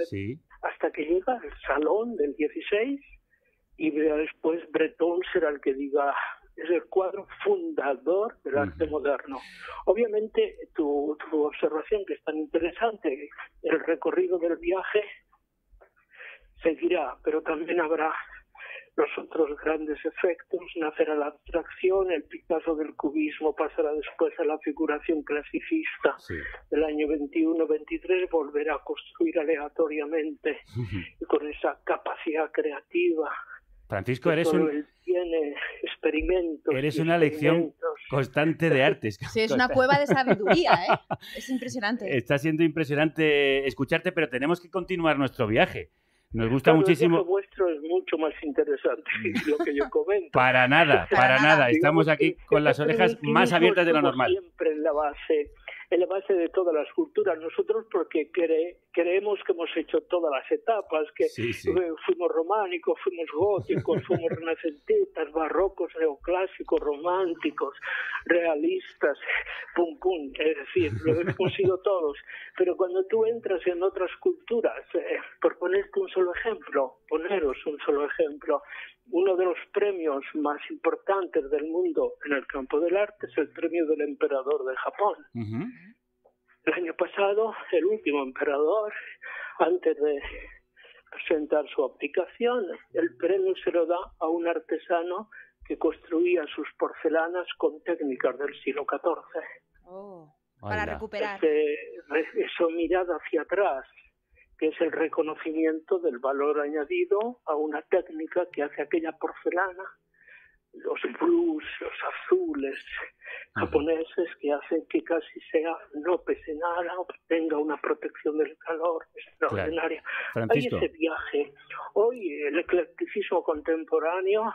hasta que llega al salón del 16 y después Breton será el que diga: es el cuadro fundador del arte moderno. Obviamente tu observación, que es tan interesante, el recorrido del viaje seguirá, pero también habrá los otros grandes efectos. Nacerá la abstracción, el Picasso del cubismo pasará después a la figuración clasicista del año 21-23, volverá a construir aleatoriamente y con esa capacidad creativa. Francisco, eres una lección constante de artes. Sí, es una cueva de sabiduría, ¿eh? Es impresionante. Está siendo impresionante escucharte, pero tenemos que continuar nuestro viaje. Nos gusta muchísimo. El vuestro es mucho más interesante que lo que yo comento. Para nada. Estamos aquí con las orejas más abiertas de lo normal. Siempre en la base de todas las culturas. Nosotros, porque creemos que hemos hecho todas las etapas, que fuimos románicos, fuimos góticos, fuimos renacentistas, barrocos, neoclásicos, románticos, realistas, es decir, lo hemos sido todos. Pero cuando tú entras en otras culturas, por ponerte un solo ejemplo, uno de los premios más importantes del mundo en el campo del arte es el premio del emperador de Japón. El año pasado, el último emperador, antes de presentar su abdicación, el premio se lo da a un artesano que construía sus porcelanas con técnicas del siglo XIV. Para recuperar. Eso, mirada hacia atrás, que es el reconocimiento del valor añadido a una técnica que hace aquella porcelana, los blues, los azules japoneses, que hacen que casi no pese nada, obtenga una protección del calor extraordinaria. Hay ese viaje. Hoy el eclecticismo contemporáneo,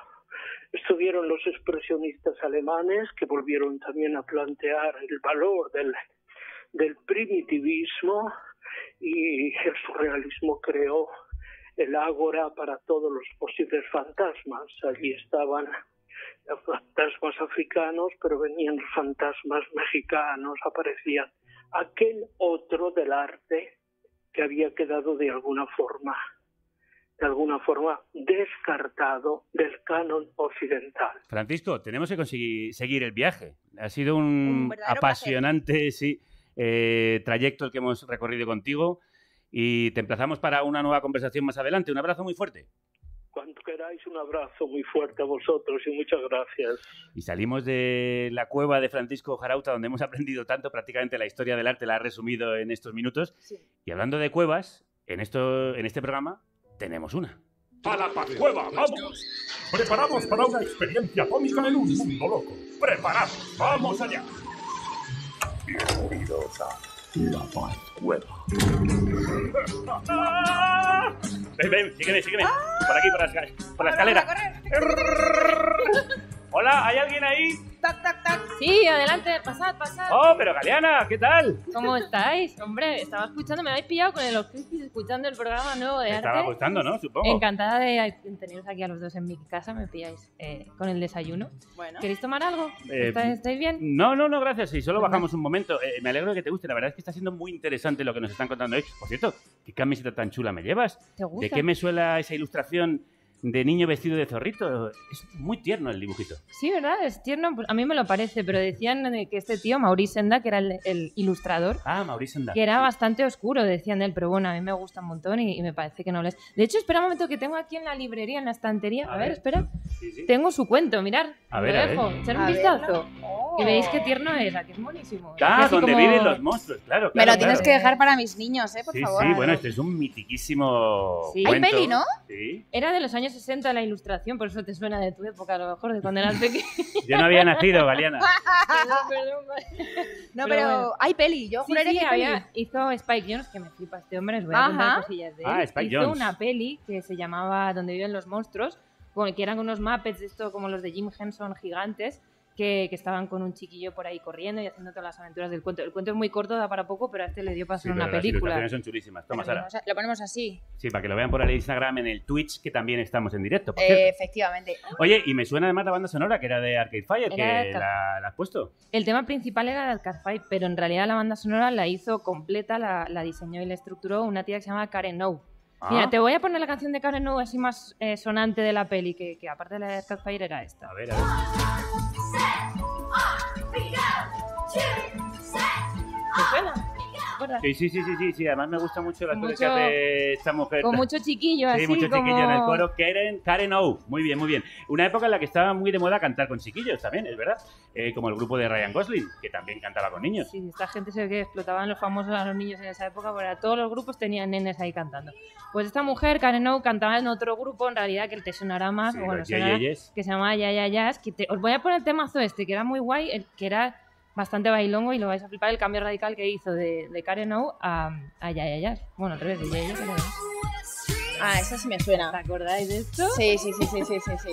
estuvieron los expresionistas alemanes, que volvieron también a plantear el valor del primitivismo, y el surrealismo creó el ágora para todos los posibles fantasmas. Allí estaban los fantasmas africanos, pero venían los fantasmas mexicanos, aparecían aquel otro del arte que había quedado de alguna forma descartado del canon occidental. Francisco, tenemos que conseguir seguir el viaje. Ha sido un apasionante trayecto el que hemos recorrido contigo y te emplazamos para una nueva conversación más adelante. Un abrazo muy fuerte. Cuando queráis, un abrazo muy fuerte a vosotros y muchas gracias. Y salimos de la cueva de Francisco Jarauta, donde hemos aprendido tanto, prácticamente la historia del arte la ha resumido en estos minutos. Sí. Y hablando de cuevas, en este programa tenemos una. ¡A la Pazcueva, vamos! Preparados para una experiencia atómica en un mundo loco. ¡Preparados! ¡Vamos allá! Bienvenidos a la Pazcueva. Ven, sígueme. Por aquí, por la escalera. Hola, ¿hay alguien ahí? Tac, tac, tac. Sí, adelante, pasad. Oh, pero Galeana, ¿qué tal? ¿Cómo estáis? Hombre, estaba escuchando, me habéis pillado con los Crispis escuchando el programa nuevo de Me arte. estaba gustando, ¿no? Supongo. Encantada de teneros aquí a los dos en mi casa, me pilláis con el desayuno. Bueno. ¿Queréis tomar algo? ¿Estáis bien? No, gracias. Sí, solo bajamos un momento. Me alegro de que te guste. La verdad es que está siendo muy interesante lo que nos están contando hoy. Por cierto, ¿qué camiseta tan chula me llevas? ¿Te gusta? ¿De qué me suena esa ilustración de niño vestido de zorrito? Es muy tierno el dibujito. Sí, ¿verdad? Es tierno. Pues a mí me lo parece, pero decían que este tío, Maurice Senda, que era el ilustrador, Maurice Senda, que era bastante oscuro, decían de él, pero bueno, a mí me gusta un montón y me parece que no lo es. De hecho, espera un momento, que tengo aquí en la librería, en la estantería. A ver, espera. Sí. Tengo su cuento, mirad. A ver, lo dejo. Echar un vistazo. Y veis qué tierno es, que es buenísimo. Donde viven los monstruos, claro. Me lo tienes que dejar para mis niños, por favor. Sí, bueno, este es un mitiquísimo Sí. cuento. Hay peli, ¿no? Sí. Era de los años 60 la ilustración, por eso te suena de tu época, a lo mejor, de cuando eras pequeño. Yo no había nacido, Galeana. Perdón. No, pero bueno. hay peli, yo juraré que hay peli. Hizo Spike Jonze, que me flipa este hombre, os voy a contar cosillas de él. Spike hizo Jonze. una peli que se llamaba Donde viven los monstruos, que eran unos Muppets de esto, como los de Jim Henson gigantes, que estaban con un chiquillo por ahí corriendo y haciendo todas las aventuras del cuento. El cuento es muy corto, da para poco, pero a este le dio para hacer una Las película. ilustraciones son chulísimas. Toma, Sara. Lo ponemos así. Sí, para que lo vean por el Instagram, en el Twitch, que también estamos en directo, por cierto. Efectivamente. Oye, y me suena además la banda sonora, que era de Arcade Fire, Era que de la has puesto. El tema principal era de Arcade Fire, pero en realidad la banda sonora la hizo completa, la diseñó y la estructuró una tía que se llama Karen O. Mira, te voy a poner la canción de Karen O así más sonante de la peli, que aparte de la de Arcade Fire era esta. A ver. ¿Te suena? Sí, además me gusta mucho la Con que hace esta mujer. Con mucho chiquillo, así mucho como... chiquillo en el coro. Karen O. Muy bien. Una época en la que estaba muy de moda cantar con chiquillos también, es verdad. Como el grupo de Ryan Gosling, que también cantaba con niños. Sí, esta gente se ve que explotaban los famosos a los niños en esa época, porque todos los grupos tenían nenes ahí cantando. Pues esta mujer, Karen O, cantaba en otro grupo, en realidad, que te sonará más, que se llama Ya Ya Jazz, os voy a poner el temazo que era muy guay, que era bastante bailongo, y lo vais a flipar el cambio radical que hizo de Karen O a Ya Ya Jazz. Bueno, al revés, de Ya Ya Jazz. Eso sí me suena. ¿Te acordáis de esto? Sí.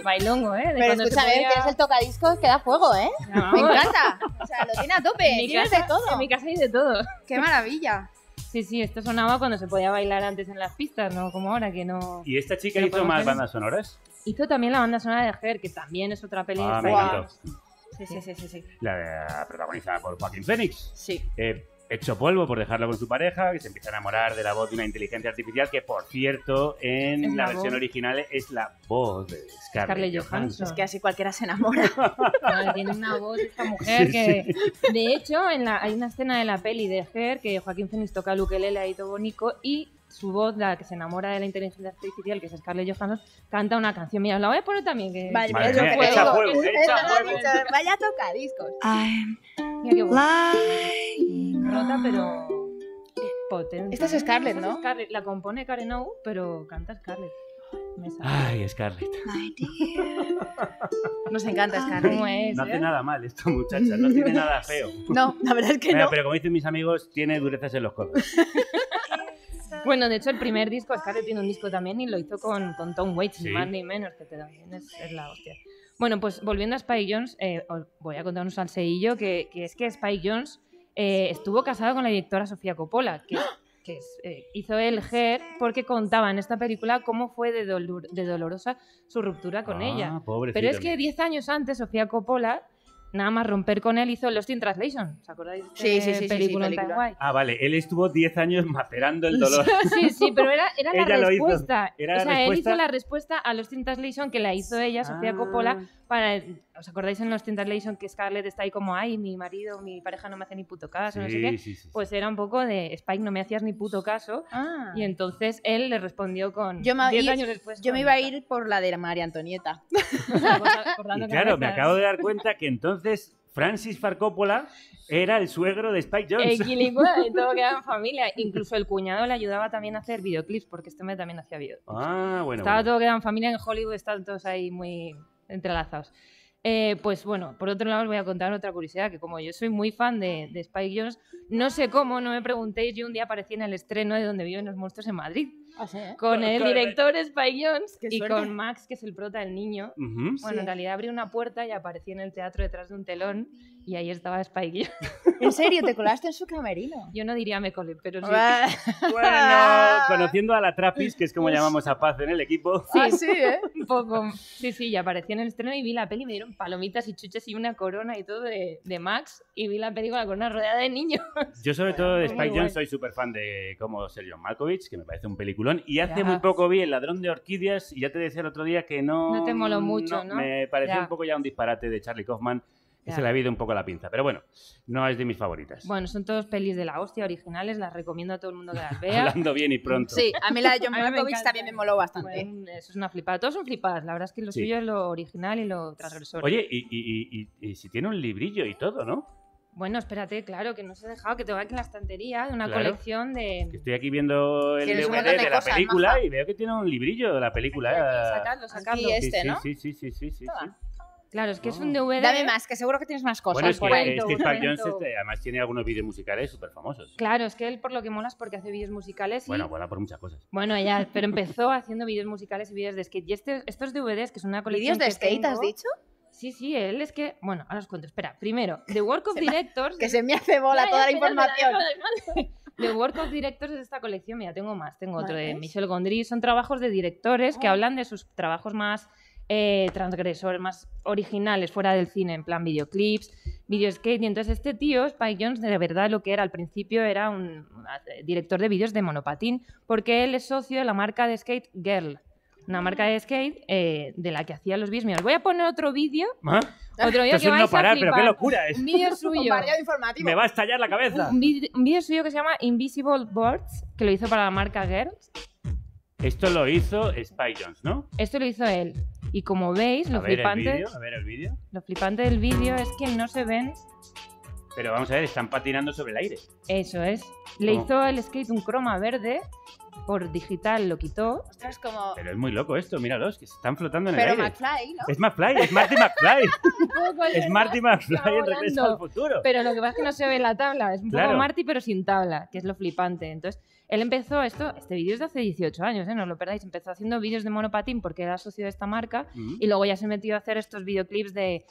Bailongo, ¿eh? Pero escúchame, tienes el tocadiscos que da fuego, ¿eh? No, me encanta. O sea, lo tiene a tope. Tienes de todo. En mi casa hay de todo. ¡Qué maravilla! Sí, esto sonaba cuando se podía bailar antes en las pistas, no como ahora que no... ¿Y esta chica hizo más bandas sonoras? Hizo también la banda sonora de Her, que también es otra peli. Me encantó. Sí. La protagonizada por Joaquín Phoenix. Sí. Hecho polvo por dejarlo con su pareja, que se empieza a enamorar de la voz de una inteligencia artificial que, por cierto, en la versión original es la voz de Scarlett Johansson. Es que así cualquiera se enamora. Tiene una voz esta mujer que... De hecho, hay una escena de la peli de Her que Joaquín Phoenix toca el ukelele ahí todo bonito y su voz, la que se enamora de la inteligencia artificial, que es Scarlett Johansson, canta una canción. Mira, la voy a poner también. Que... Vale, echa fuego. Vaya tocadiscos. Mira qué voz. Rota, pero potente. Esta es Scarlett, ¿no? Scarlett. La compone Karen O, pero canta Scarlett. Ay, Scarlett. Nos encanta Scarlett. ¿Cómo es? No hace nada mal esta muchacha, no tiene nada feo. No, la verdad es que no. Pero como dicen mis amigos, tiene durezas en los codos. Bueno, de hecho, el primer disco, Scarlett tiene un disco también y lo hizo con Tom Waits, ni más ni menos, que también es la hostia. Bueno, pues volviendo a Spike Jonze, os voy a contar un salseillo, que es que Spike Jonze estuvo casado con la directora Sofía Coppola, que hizo el Her porque contaba en esta película cómo fue de dolorosa su ruptura con ella. Pobrecita. Pero es que 10 años antes Sofía Coppola nada más romper con él hizo Lost in Translation. ¿Os acordáis? Sí, Película tan guay. Ah, vale, él estuvo 10 años macerando el dolor. Sí, pero era la Ella lo hizo. respuesta. Era o la sea, él respuesta. hizo la respuesta a Lost in Translation que la hizo ella, Sofía Coppola, para... ¿Os acordáis en Lost in Translation que Scarlett está ahí como, ay, mi marido, mi pareja no me hace ni puto caso, no sé qué? Sí. Pues era un poco de, Spike, no me hacías ni puto caso. Y entonces él le respondió con 10 años después. Yo me iba a ir por la de María Antonieta. Y claro, me acabo de dar cuenta que entonces Francis Ford Coppola era el suegro de Spike Jonze. Y todo quedaba en familia. Incluso el cuñado le ayudaba también a hacer videoclips, porque este hombre también hacía videoclips. Ah, bueno. Estaba todo quedado en familia, en Hollywood están todos ahí muy entrelazados. Pues bueno, por otro lado os voy a contar otra curiosidad, que como yo soy muy fan de Spike Jonze, no sé cómo, no me preguntéis, yo un día aparecí en el estreno de Donde viven los monstruos en Madrid. ¿Ah, sí? Con el director Spike Jonze Qué y suerte. con Max, que es el prota del niño. Bueno, en realidad abrí una puerta y aparecí en el teatro detrás de un telón y ahí estaba Spike Jonze. ¿En serio? ¿Te colaste en su camerino? Yo no diría me colé, pero sí. Bueno, conociendo a la Trappist, que es como llamamos a Paz en el equipo. Sí, un poco. Sí, y aparecí en el estreno y vi la peli, me dieron palomitas y chuches y una corona y todo de Max y vi la peli con la corona rodeada de niños. Yo sobre todo de Muy Spike guay. Jonze soy súper fan de como ser John Malkovich, que me parece un peliculón. Y hace muy poco vi El ladrón de orquídeas y ya te decía el otro día que no te moló mucho, ¿no? Me pareció Ya. un poco ya un disparate de Charlie Kaufman, que Ya. se le ha ido un poco la pinza. Pero bueno, no es de mis favoritas. Bueno, son todos pelis de la hostia, originales, las recomiendo a todo el mundo que las vea. Hablando bien y pronto. Sí, a mí la de John A mí me Malkovich encanta. también me moló bastante. Bueno, eso es una flipada. Todos son flipadas. La verdad es que lo Sí. suyo es lo original y lo transgresor. Oye, y si tiene un librillo y todo, ¿no? Bueno, espérate, claro, que no se ha dejado, que te va aquí en la estantería de una Claro. colección de... Que estoy aquí viendo el Tienes un DVD montón de de la cosas, película maja. y veo que tiene un librillo de la película. Sacadlo. Aquí Sí, este, sí, ¿no? sí. Claro, es que es un DVD... Dame más, que seguro que tienes más cosas. Bueno, es que Cuento, Spike cuento. Jonze además tiene algunos vídeos musicales súper famosos. Claro, es que él por lo que mola es porque hace vídeos musicales y... Bueno, por muchas cosas. Bueno, ya, pero empezó haciendo vídeos musicales y vídeos de skate. Y estos DVDs, que son una colección ¿Vídeos de que skate has tengo- dicho? Sí, él es que... Bueno, ahora os cuento. Espera, primero, The Work of Directors... Que se me hace bola Ya, toda la espérate, información. déjame. The Work of Directors de esta colección, mira, tengo más. Tengo otro de ¿Ves? Michel Gondry. Son trabajos de directores que hablan de sus trabajos más transgresores, más originales, fuera del cine, en plan videoclips, videoskate. Y entonces este tío, Spike Jonze, de verdad lo que era al principio era un director de vídeos de monopatín, porque él es socio de la marca de skate Girl, una marca de skate de la que hacía los vídeos. Mira, os voy a poner otro vídeo. ¿Ah? Otro vídeo Esto que es vais no parar, a pero flipar. qué locura es. Un vídeo suyo. Variado informativo. Me va a estallar la cabeza. Un vídeo suyo que se llama Invisible Birds, que lo hizo para la marca Girls. Esto lo hizo Spike Jonze, ¿no? Esto lo hizo él. Y como veis, lo flipante, A ver el vídeo. lo flipante del vídeo es que no se ven. Pero vamos a ver, están patinando sobre el aire. Eso es. Le ¿Cómo? hizo el skate un croma verde, por digital lo quitó. Ostras, como... Pero es muy loco esto, míralos, que se están flotando en el Pero aire. McFly, ¿no? Es McFly, es Marty McFly. Es Marty McFly Está en Regreso al volando. Futuro. Pero lo que pasa es que no se ve la tabla. Es un Claro. poco Marty, pero sin tabla, que es lo flipante. Entonces, él empezó este vídeo es de hace 18 años, no lo perdáis. Empezó haciendo vídeos de monopatín porque era socio de esta marca y luego ya se metió a hacer estos videoclips de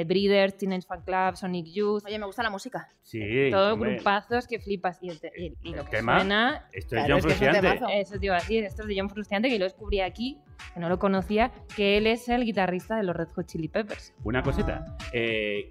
Breeders, Teenage Fan Club, Sonic Youth. Oye, me gusta la música. Sí, Todos hombre. grupazos que flipas. Y lo que tema, suena... esto es John es que es un Frusciante. temazo. Eso te iba a decir, esto es de John Frusciante, que lo descubrí aquí, que no lo conocía, que él es el guitarrista de los Red Hot Chili Peppers. Una cosita,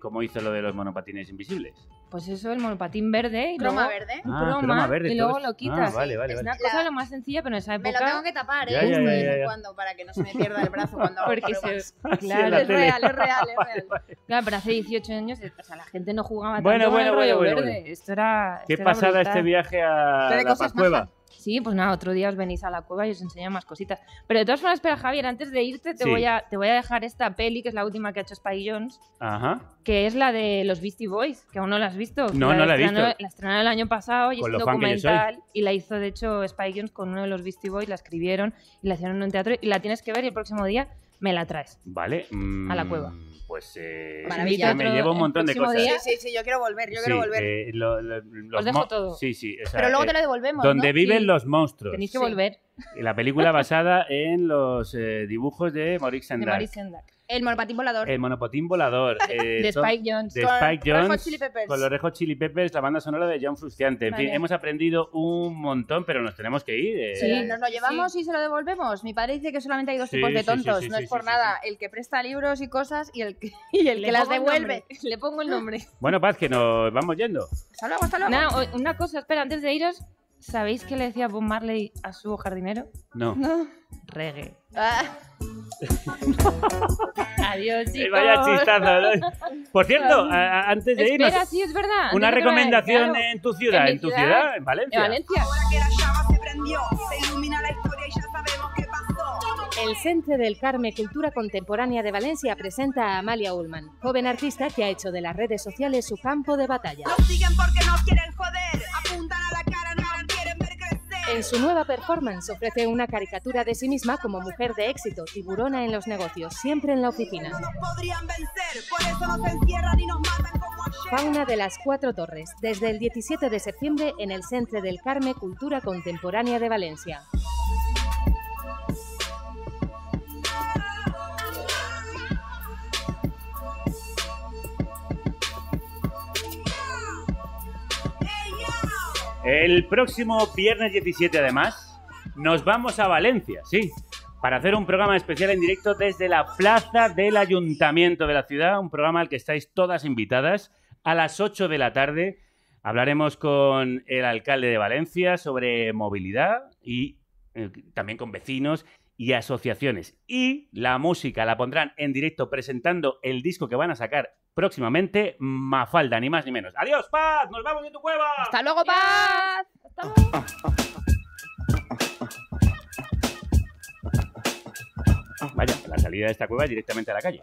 ¿cómo hizo lo de los monopatines invisibles? Pues eso, el monopatín verde y Croma luego verde. un Ah, croma, verde, y todo luego esto. lo quitas. Ah, vale, es vale. una cosa lo más sencilla, pero en esa Me época... lo tengo que tapar, ¿eh? Ya, ya, De ya, vez ya, en ya. cuando, para que no se me pierda el brazo cuando hago Porque pruebas. Así Claro, en la es tele. real, es real, es real. Claro, pero hace 18 años, o sea, la gente no jugaba Bueno, tanto con el bueno, rollo bueno, verde. bueno. Esto era Qué esto era pasada brutal. este viaje a Trae la cosas Pascueva. Sí, pues nada, otro día os venís a la cueva y os enseño más cositas. Pero de todas formas, espera, Javier, antes de irte te Sí. voy a dejar esta peli, que es la última que ha hecho Spike Jonze, Ajá. que es la de los Beastie Boys, que aún no la has visto. No, no la he visto. La estrenaron el año pasado y Con es un lo fan que yo soy. documental y la hizo, de hecho, Spike Jonze con uno de los Beastie Boys, la escribieron y la hicieron en un teatro y la tienes que ver y el próximo día me la traes. Vale. A la cueva. Pues Maravilla. me llevo un montón de El próximo cosas. día- Sí, yo quiero volver, yo Sí, quiero volver. los Os dejo todo. Sí, sí. o sea, Pero luego te lo devolvemos, Donde ¿no? viven Sí. los monstruos. Tenéis que Sí. volver. La película basada en los dibujos de Maurice De Sendak. Maurice Sendak. El monopatín volador. El monopatín volador. De Spike Jonze. De Con Spike Red Hot Jonze. Chili Peppers. Con los Red Hot Chili Peppers, la banda sonora de John Frusciante. En fin, Vale. hemos aprendido un montón, pero nos tenemos que ir. Sí, nos lo llevamos y se lo devolvemos. Mi padre dice que solamente hay dos Sí, tipos de sí, tontos. sí, no sí, es por sí, nada. El que presta libros y cosas y el que, las pongo el devuelve. nombre. Le pongo el nombre. Bueno, Paz, que nos vamos yendo. Hasta luego, hasta luego. Nada, una cosa, espera, antes de iros, ¿sabéis qué le decía Bob Marley a su jardinero? No. Reggae. Ah. Adiós, chicos. Vaya chistazo, ¿no? Por cierto, antes de irnos, Espera, sí, es verdad. una antes de que me vaya, recomendación claro. en tu ciudad, En mi ciudad, en Valencia. En Valencia. Ahora que la llama se prendió, se ilumina la historia y ya sabemos qué pasó. El Centre del Carme Cultura Contemporánea de Valencia presenta a Amalia Ullman, joven artista que ha hecho de las redes sociales su campo de batalla. Nos siguen porque nos quieren joder, apuntan a la cara, no nos quieren ver crecer. En su nueva performance ofrece una caricatura de sí misma como mujer de éxito, tiburona en los negocios, siempre en la oficina. No nos podrían vencer, por eso nos encierran y nos matan como ayer. Fauna de las Cuatro Torres, desde el 17 de septiembre en el Centre del Carme Cultura Contemporánea de Valencia. El próximo viernes 17, además, nos vamos a Valencia, sí, para hacer un programa especial en directo desde la plaza del Ayuntamiento de la ciudad, un programa al que estáis todas invitadas a las 8 de la tarde. Hablaremos con el alcalde de Valencia sobre movilidad y también con vecinos y asociaciones. Y la música la pondrán en directo presentando el disco que van a sacar próximamente, Mafalda, ni más ni menos. ¡Adiós, Paz! ¡Nos vamos de tu cueva! ¡Hasta luego, Paz! ¡Hasta luego! Vaya, la salida de esta cueva es directamente a la calle.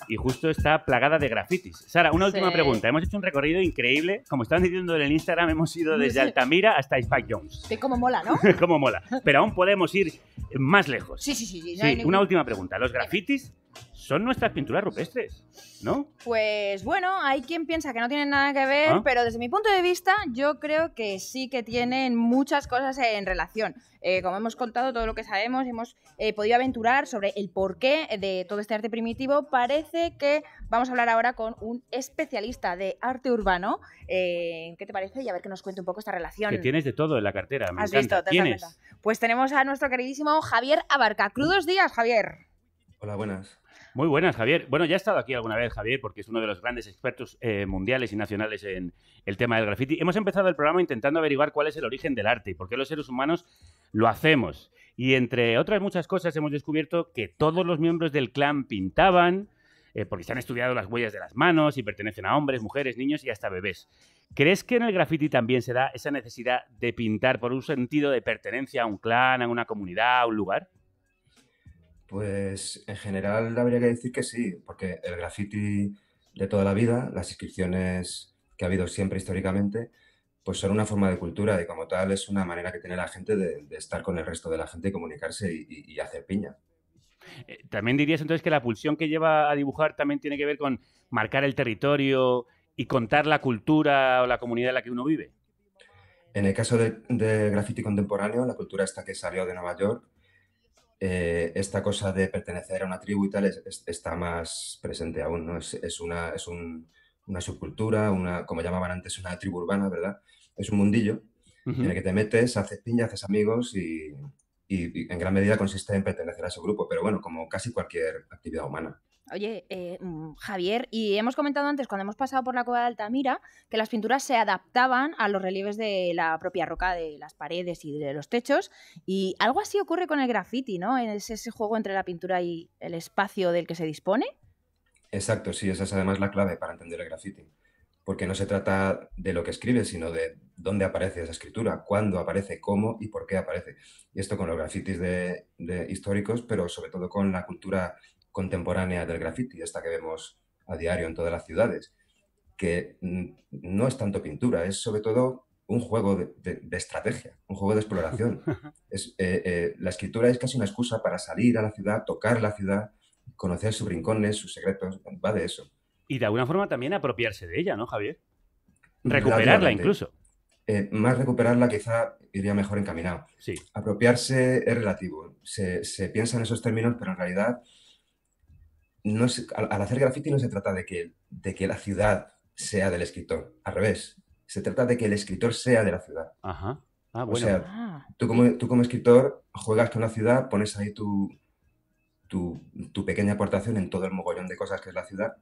Y justo está plagada de grafitis. Sara, una última pregunta. Hemos hecho un recorrido increíble. Como estaban diciendo en el Instagram, hemos ido desde Altamira hasta Spike Jonze. Que como mola, ¿no? Cómo mola. Pero aún podemos ir más lejos. Sí. No Sí, hay ningún- una última pregunta. ¿Los grafitis son nuestras pinturas rupestres, no? Pues bueno, hay quien piensa que no tienen nada que ver, ¿Ah? pero desde mi punto de vista yo creo que sí que tienen muchas cosas en relación. Como hemos contado todo lo que sabemos, hemos podido aventurar sobre el porqué de todo este arte primitivo. Parece que vamos a hablar ahora con un especialista de arte urbano. ¿Qué te parece? Y a ver que nos cuente un poco esta relación. Que tienes de todo en la cartera. Me ¿Has encanta. visto? ¿Quién ¿Te das es? cuenta? Pues tenemos a nuestro queridísimo Javier Abarca. Crudos días, Javier. Hola, buenas. Muy buenas, Javier. Bueno, ya ha estado aquí alguna vez, Javier, porque es uno de los grandes expertos mundiales y nacionales en el tema del graffiti. Hemos empezado el programa intentando averiguar cuál es el origen del arte y por qué los seres humanos lo hacemos. Y entre otras muchas cosas hemos descubierto que todos los miembros del clan pintaban, porque se han estudiado las huellas de las manos y pertenecen a hombres, mujeres, niños y hasta bebés. ¿Crees que en el graffiti también se da esa necesidad de pintar por un sentido de pertenencia a un clan, a una comunidad, a un lugar? Pues en general habría que decir que sí, porque el graffiti de toda la vida, las inscripciones que ha habido siempre históricamente, pues son una forma de cultura y como tal es una manera que tiene la gente de estar con el resto de la gente y comunicarse y hacer piña. ¿También dirías entonces que la pulsión que lleva a dibujar también tiene que ver con marcar el territorio y contar la cultura o la comunidad en la que uno vive? En el caso del graffiti contemporáneo, la cultura esta que salió de Nueva York, esta cosa de pertenecer a una tribu y tal está más presente aún, ¿no? Es una subcultura, como llamaban antes, una tribu urbana, ¿verdad? Es un mundillo en el que te metes, haces piña, haces amigos y en gran medida consiste en pertenecer a ese grupo, pero bueno, como casi cualquier actividad humana. Oye, Javier, y hemos comentado antes, cuando hemos pasado por la cueva de Altamira, que las pinturas se adaptaban a los relieves de la propia roca, de las paredes y de los techos, y algo así ocurre con el graffiti, ¿no? Es ese juego entre la pintura y el espacio del que se dispone. Exacto, sí, esa es además la clave para entender el graffiti, porque no se trata de lo que escribe, sino de dónde aparece esa escritura, cuándo aparece, cómo y por qué aparece. Y esto con los grafitis de históricos, pero sobre todo con la cultura contemporánea del graffiti, esta que vemos a diario en todas las ciudades, que no es tanto pintura, es sobre todo un juego de estrategia, un juego de exploración. La escritura es casi una excusa para salir a la ciudad, tocar la ciudad, conocer sus rincones, sus secretos, va de eso. Y de alguna forma también apropiarse de ella, ¿no, Javier? Recuperarla Relativamente. incluso. Más recuperarla quizá iría mejor encaminado. Sí. Apropiarse es relativo. Se piensa en esos términos, pero en realidad no al hacer graffiti no se trata de que la ciudad sea del escritor. Al revés. Se trata de que el escritor sea de la ciudad. Ajá. Ah, bueno. O sea, tú como escritor juegas con la ciudad, pones ahí tu pequeña aportación en todo el mogollón de cosas que es la ciudad.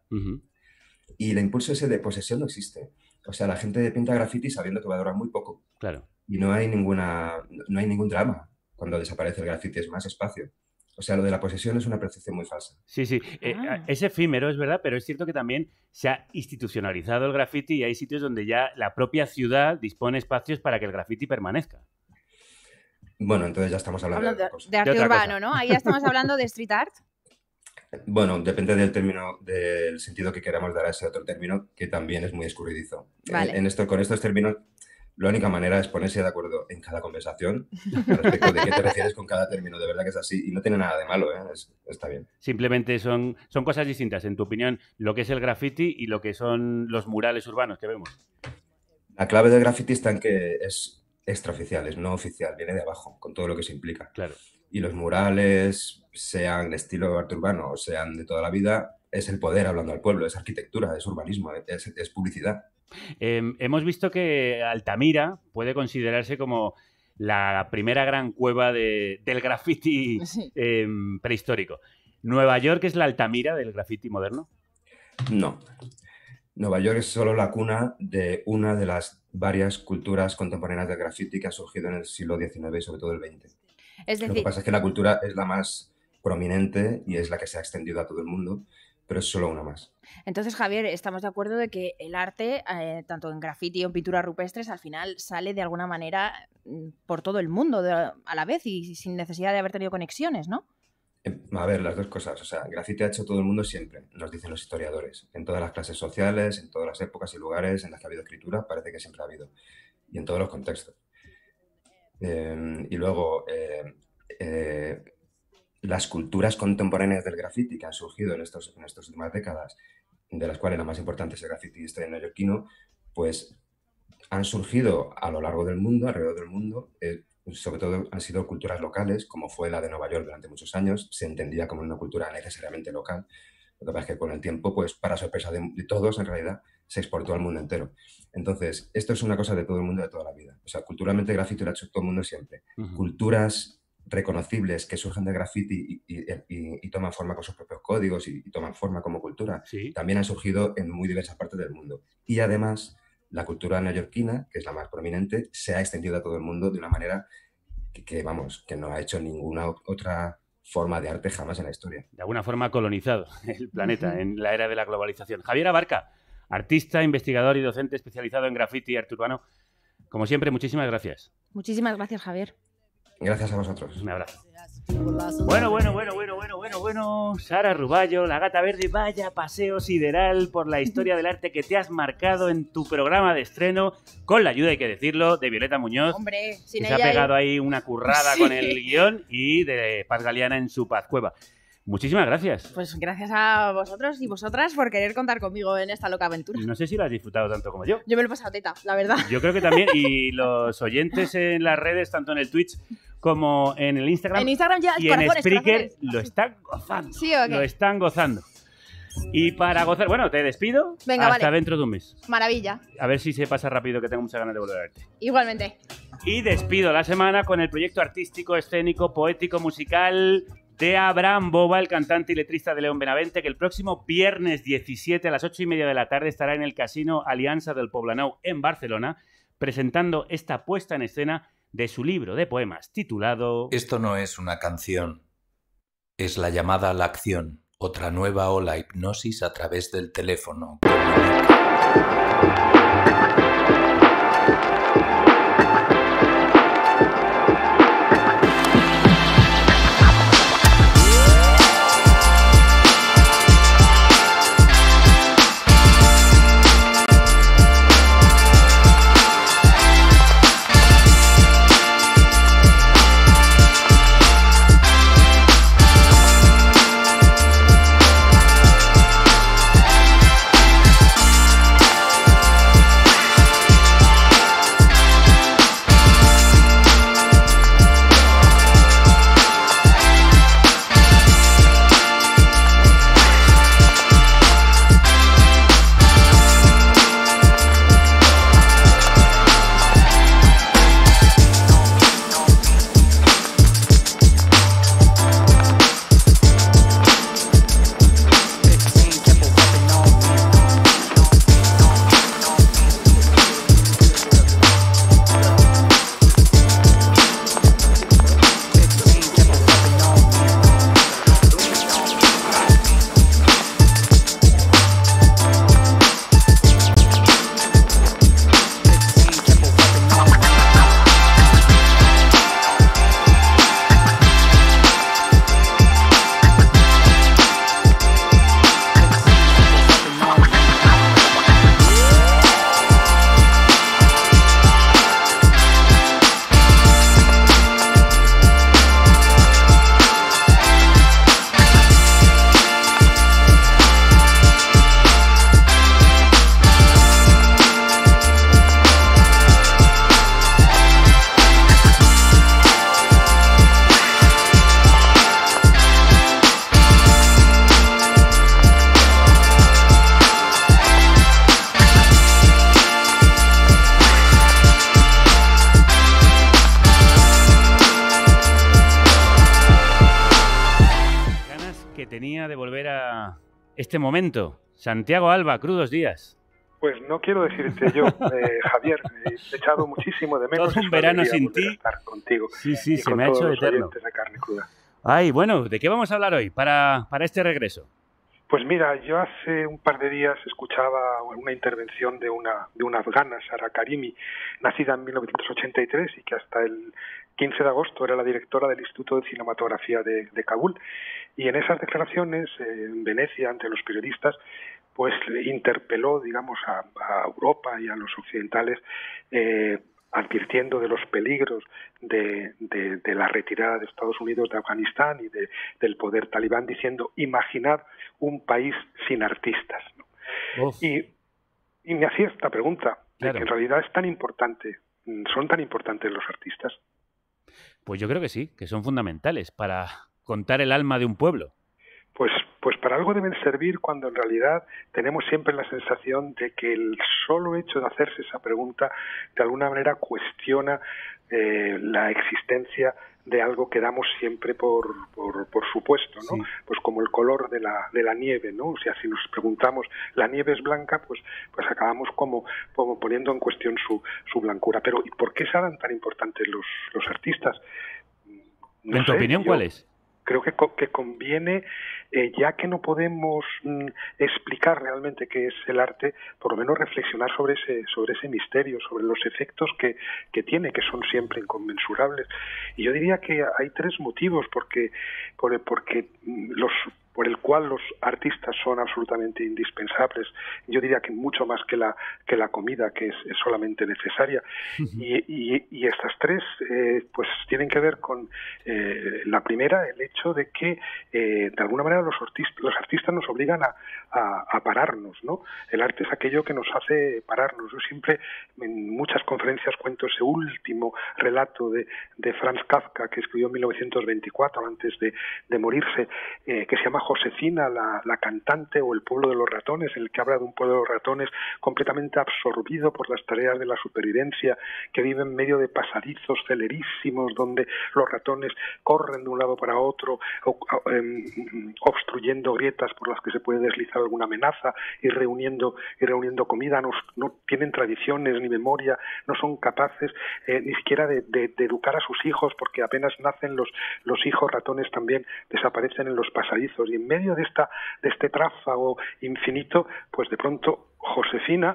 Y el impulso ese de posesión no existe. O sea, la gente pinta graffiti sabiendo que va a durar muy poco. Claro. Y no hay ningún drama cuando desaparece el graffiti, es más espacio. O sea, lo de la posesión es una percepción muy falsa. Sí, sí. Es efímero, es verdad, pero es cierto que también se ha institucionalizado el graffiti y hay sitios donde ya la propia ciudad dispone espacios para que el graffiti permanezca. Bueno, entonces ya estamos hablando de arte urbano, ¿no? Ahí ya estamos hablando de street art. Bueno, depende del término, del sentido que queramos dar a ese otro término, que también es muy escurridizo. Vale. Con estos términos, la única manera es ponerse de acuerdo en cada conversación respecto de qué te refieres con cada término. De verdad que es así. Y no tiene nada de malo, ¿eh? Está bien. Simplemente son cosas distintas, en tu opinión, lo que es el graffiti y lo que son los murales urbanos que vemos. La clave del graffiti está en que es extraoficial, es no oficial, viene de abajo, con todo lo que se implica. Claro. Y los murales, sean de estilo arte urbano o sean de toda la vida, es el poder hablando al pueblo, es arquitectura, es urbanismo, es publicidad. Hemos visto que Altamira puede considerarse como la primera gran cueva del graffiti prehistórico. ¿Nueva York es la Altamira del graffiti moderno? No. Nueva York es solo la cuna de una de las varias culturas contemporáneas del graffiti que ha surgido en el siglo XIX y sobre todo el XX. Es decir, lo que pasa es que la cultura es la más prominente y es la que se ha extendido a todo el mundo, pero es solo una más. Entonces, Javier, estamos de acuerdo de que el arte, tanto en graffiti o en pinturas rupestres, al final sale de alguna manera por todo el mundo a la vez y sin necesidad de haber tenido conexiones, ¿no? A ver, las dos cosas. O sea, graffiti ha hecho todo el mundo siempre, nos dicen los historiadores. En todas las clases sociales, en todas las épocas y lugares en las que ha habido escritura, parece que siempre ha habido. Y en todos los contextos. Y luego, las culturas contemporáneas del graffiti que han surgido en estas últimas décadas, de las cuales la más importante es el graffiti neoyorquino, pues han surgido a lo largo del mundo, alrededor del mundo. Sobre todo han sido culturas locales, como fue la de Nueva York durante muchos años. Se entendía como una cultura necesariamente local. Lo que pasa es que con el tiempo, pues para sorpresa de todos, en realidad, se exportó al mundo entero. Entonces, esto es una cosa de todo el mundo de toda la vida. O sea, culturalmente el graffiti lo ha hecho todo el mundo siempre. Culturas reconocibles que surgen del graffiti y toman forma con sus propios códigos y toman forma como cultura, también han surgido en muy diversas partes del mundo. Y además, la cultura neoyorquina, que es la más prominente, se ha extendido a todo el mundo de una manera que no ha hecho ninguna otra forma de arte jamás en la historia. De alguna forma ha colonizado el planeta en la era de la globalización. Javier Abarca, artista, investigador y docente especializado en graffiti y arte urbano. Como siempre, muchísimas gracias. Muchísimas gracias, Javier. Gracias a vosotros. Un abrazo. Bueno. Sara Ruballo, la gata verde, vaya paseo sideral por la historia del arte que te has marcado en tu programa de estreno, con la ayuda, hay que decirlo, de Violeta Muñoz. Hombre, sin que ella se ha pegado ahí una currada con el guión, y de Paz Galeana en su Paz Cueva. Muchísimas gracias. Pues gracias a vosotros y vosotras por querer contar conmigo en esta loca aventura. No sé si lo has disfrutado tanto como yo. Yo me lo he pasado teta, la verdad. Yo creo que también, y los oyentes en las redes, tanto en el Twitch como en el Instagram, en Instagram ya, y en Spreaker, lo están gozando. ¿Sí o qué? Lo están gozando. Y para gozar, bueno, te despido. Venga, hasta vale. dentro de un mes. Maravilla. A ver si se pasa rápido, que tengo muchas ganas de volver a verte. Igualmente. Y despido la semana con el proyecto artístico, escénico, poético, musical de Abraham Boba, el cantante y letrista de León Benavente, que el próximo viernes 17 a las 8:30 de la tarde estará en el Casino Alianza del Poblenou en Barcelona, presentando esta puesta en escena de su libro de poemas titulado... Esto no es una canción, es la llamada a la acción, otra nueva ola hipnosis a través del teléfono. vivía este momento. Santiago Alba, crudos días. Pues no quiero decirte yo, Javier, he echado muchísimo de menos. Todo un verano sin ti. Estar contigo. Sí, se me ha hecho eterno. De Carne Cruda. Ay, bueno, ¿de qué vamos a hablar hoy para este regreso? Pues mira, yo hace un par de días escuchaba una intervención de una afgana, Sara Karimi, nacida en 1983 y que hasta el 15 de agosto era la directora del Instituto de Cinematografía de Kabul. Y en esas declaraciones, en Venecia, ante los periodistas, pues interpeló, digamos, a Europa y a los occidentales, advirtiendo de los peligros de la retirada de Estados Unidos de Afganistán y del poder talibán, diciendo, imaginad un país sin artistas, ¿no? Y me hacía esta pregunta, claro, de que en realidad es tan importante, ¿son tan importantes los artistas? Pues yo creo que sí, que son fundamentales para contar el alma de un pueblo. Pues para algo deben servir cuando en realidad tenemos siempre la sensación de que el solo hecho de hacerse esa pregunta de alguna manera cuestiona la existencia de algo que damos siempre por supuesto, ¿no? Sí. Pues como el color de la nieve, ¿no? O sea, si nos preguntamos, ¿la nieve es blanca? Pues acabamos como poniendo en cuestión su blancura. Pero ¿y por qué serán tan importantes los artistas? No ¿En tu opinión cuál es? Creo que conviene, ya que no podemos explicar realmente qué es el arte, por lo menos reflexionar sobre ese misterio, sobre los efectos que tiene, que son siempre inconmensurables. Y yo diría que hay tres motivos por el cual los artistas son absolutamente indispensables. Yo diría que mucho más que la comida, que es solamente necesaria. Y estas tres pues tienen que ver con la primera, el hecho de que de alguna manera los artistas nos obligan a pararnos, ¿no? El arte es aquello que nos hace pararnos. Yo siempre en muchas conferencias cuento ese último relato de Franz Kafka, que escribió en 1924, antes de morirse, que se llama Josefina, la cantante, o El pueblo de los ratones, en el que habla de un pueblo de los ratones completamente absorbido por las tareas de la supervivencia, que vive en medio de pasadizos celerísimos donde los ratones corren de un lado para otro, obstruyendo grietas por las que se puede deslizar alguna amenaza y reuniendo comida. No tienen tradiciones ni memoria, no son capaces ni siquiera de educar a sus hijos, porque apenas nacen los hijos ratones también desaparecen en los pasadizos. Y en medio de este tráfago infinito, pues de pronto Josefina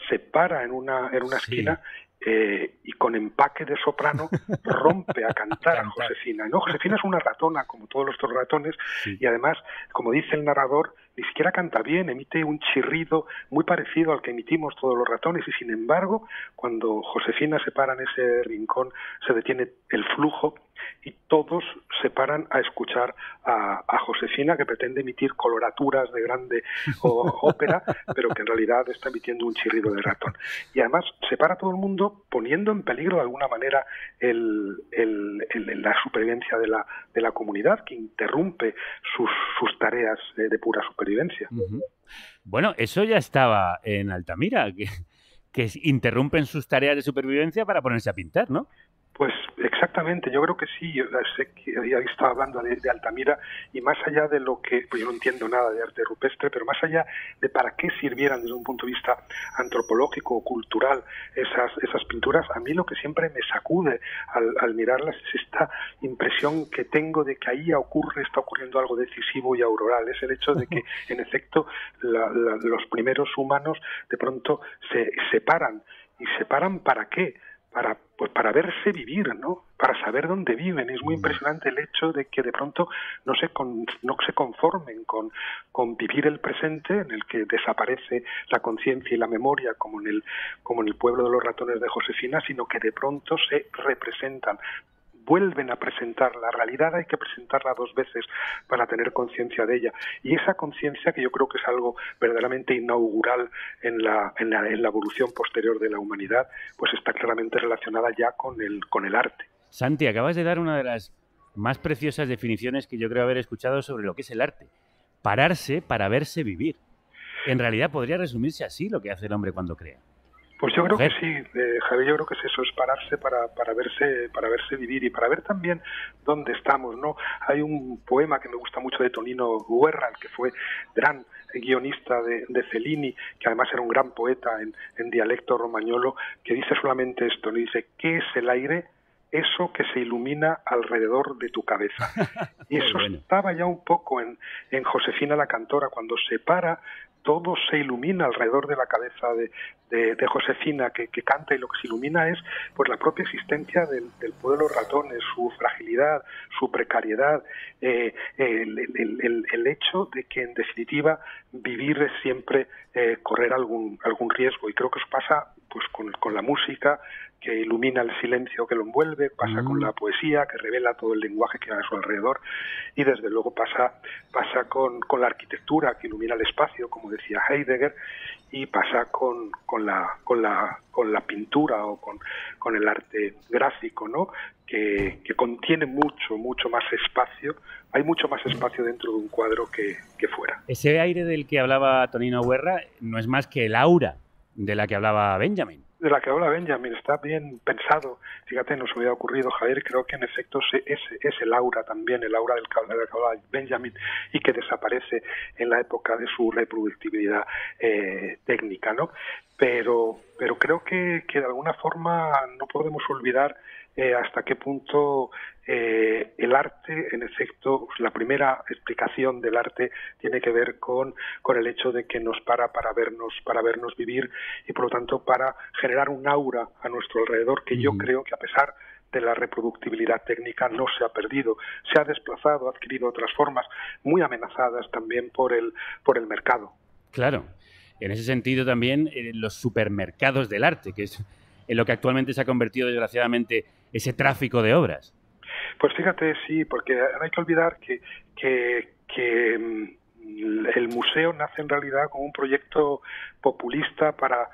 se para en una esquina y con empaque de soprano rompe a cantar a Josefina. No, Josefina es una ratona como todos los otros ratones, y además, como dice el narrador, ni siquiera canta bien, emite un chirrido muy parecido al que emitimos todos los ratones, y sin embargo, cuando Josefina se para en ese rincón, se detiene el flujo y todos se paran a escuchar a Josefina, que pretende emitir coloraturas de grande ópera, pero que en realidad está emitiendo un chirrido de ratón. Y además se para todo el mundo poniendo en peligro de alguna manera la supervivencia de la comunidad, que interrumpe sus tareas de pura supervivencia. Bueno, eso ya estaba en Altamira, que interrumpen sus tareas de supervivencia para ponerse a pintar, ¿no? Pues exactamente, yo creo que sí. Yo sé que había estado hablando de Altamira, y más allá de lo que, pues yo no entiendo nada de arte rupestre, pero más allá de para qué sirvieran desde un punto de vista antropológico o cultural esas pinturas, a mí lo que siempre me sacude al mirarlas es esta impresión que tengo de que ahí está ocurriendo algo decisivo y auroral. Es el hecho de que, en efecto, los primeros humanos de pronto se separan. ¿Y se paran para qué? Para verse vivir, ¿no? Para saber dónde viven. Es muy impresionante el hecho de que de pronto no se conformen con vivir el presente, en el que desaparece la conciencia y la memoria, como en el pueblo de los ratones de Josefina, sino que de pronto se representan. Vuelven a presentar la realidad, hay que presentarla dos veces para tener conciencia de ella. Y esa conciencia, que yo creo que es algo verdaderamente inaugural en la evolución posterior de la humanidad, pues está claramente relacionada ya con el arte. Santi, acabas de dar una de las más preciosas definiciones que yo creo haber escuchado sobre lo que es el arte. Pararse para verse vivir. En realidad podría resumirse así lo que hace el hombre cuando crea. Pues yo creo que sí, Javier, yo creo que es eso, es pararse para verse vivir y para ver también dónde estamos, ¿no? Hay un poema que me gusta mucho de Tonino Guerra, el que fue gran guionista de Fellini, que además era un gran poeta en dialecto romagnolo, que dice solamente esto, ¿no? Dice, ¿qué es el aire? Eso que se ilumina alrededor de tu cabeza. Y eso estaba ya un poco en Josefina la Cantora, cuando se para, todo se ilumina alrededor de la cabeza de Josefina que canta, y lo que se ilumina es pues la propia existencia del pueblo de los ratones, su fragilidad, su precariedad, el hecho de que en definitiva vivir es siempre correr algún riesgo, y creo que eso pasa pues con la música, que ilumina el silencio que lo envuelve, pasa con la poesía, que revela todo el lenguaje que hay a su alrededor, y desde luego pasa con la arquitectura, que ilumina el espacio, como decía Heidegger, y pasa con la pintura o con el arte gráfico, ¿no? Que contiene mucho más espacio. Hay mucho más espacio dentro de un cuadro que fuera. Ese aire del que hablaba Tonino Guerra no es más que el aura de la que hablaba Benjamin. De la que habla Benjamin, está bien pensado. Fíjate, nos hubiera ocurrido, Javier, creo que en efecto es el aura también, el aura del que hablaba Benjamin, y que desaparece en la época de su reproductibilidad técnica, ¿no? Pero creo que de alguna forma no podemos olvidar hasta qué punto el arte, en efecto, la primera explicación del arte tiene que ver con el hecho de que nos para vernos vivir, y por lo tanto para generar un aura a nuestro alrededor que yo creo que, a pesar de la reproductibilidad técnica, no se ha perdido, se ha desplazado, ha adquirido otras formas muy amenazadas también por el mercado. Claro, en ese sentido también los supermercados del arte, que es en lo que actualmente se ha convertido desgraciadamente ese tráfico de obras. Pues fíjate, sí, porque no hay que olvidar que el museo nace en realidad como un proyecto populista para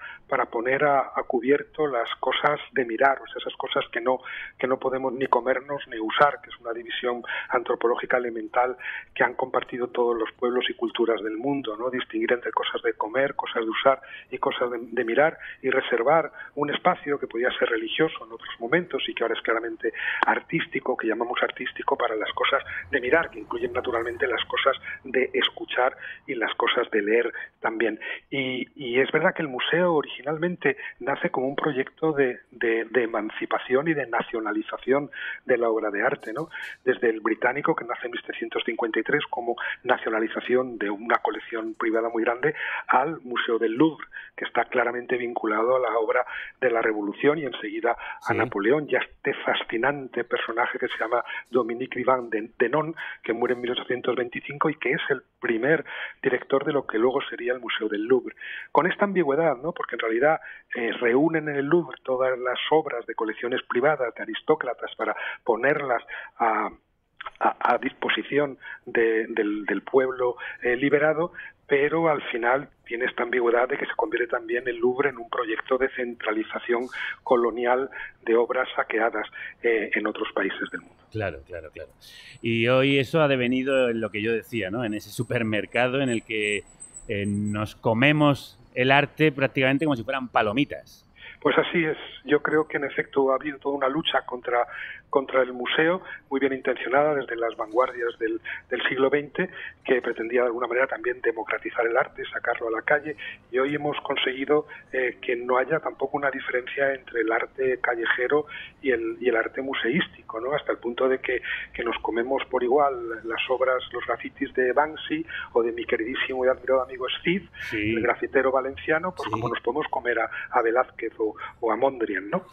poner a cubierto las cosas de mirar, o sea, esas cosas que no podemos ni comernos ni usar, que es una división antropológica elemental que han compartido todos los pueblos y culturas del mundo, ¿no? Distinguir entre cosas de comer, cosas de usar y cosas de mirar, y reservar un espacio que podía ser religioso en otros momentos y que ahora es claramente artístico, que llamamos artístico, para las cosas de mirar, que incluyen naturalmente las cosas de escuchar y las cosas de leer también. Y es verdad que el museo originalmente nace como un proyecto de emancipación y de nacionalización de la obra de arte, ¿no? Desde el británico, que nace en 1753 como nacionalización de una colección privada muy grande, al Museo del Louvre, que está claramente vinculado a la obra de la Revolución y enseguida a Napoleón, y a este fascinante personaje que se llama Dominique Vivant Denon, que muere en 1825 y que es el primer director de lo que luego sería el Museo del Louvre. Con esta ambigüedad, ¿no? Porque en realidad reúnen en el Louvre todas las obras de colecciones privadas de aristócratas para ponerlas a disposición del pueblo liberado, pero al final tiene esta ambigüedad de que se convierte también el Louvre en un proyecto de centralización colonial de obras saqueadas en otros países del mundo. Claro. Y hoy eso ha devenido en lo que yo decía, ¿no? En ese supermercado en el que nos comemos el arte prácticamente como si fueran palomitas. Pues así es. Yo creo que en efecto ha habido toda una lucha contra el museo, muy bien intencionada desde las vanguardias del siglo XX, que pretendía de alguna manera también democratizar el arte, sacarlo a la calle, y hoy hemos conseguido que no haya tampoco una diferencia entre el arte callejero y el arte museístico, ¿no? Hasta el punto de que nos comemos por igual las obras, los grafitis de Banksy o de mi queridísimo y admirado amigo Steve, el grafitero valenciano, pues como nos podemos comer a Velázquez o a Mondrian, ¿no?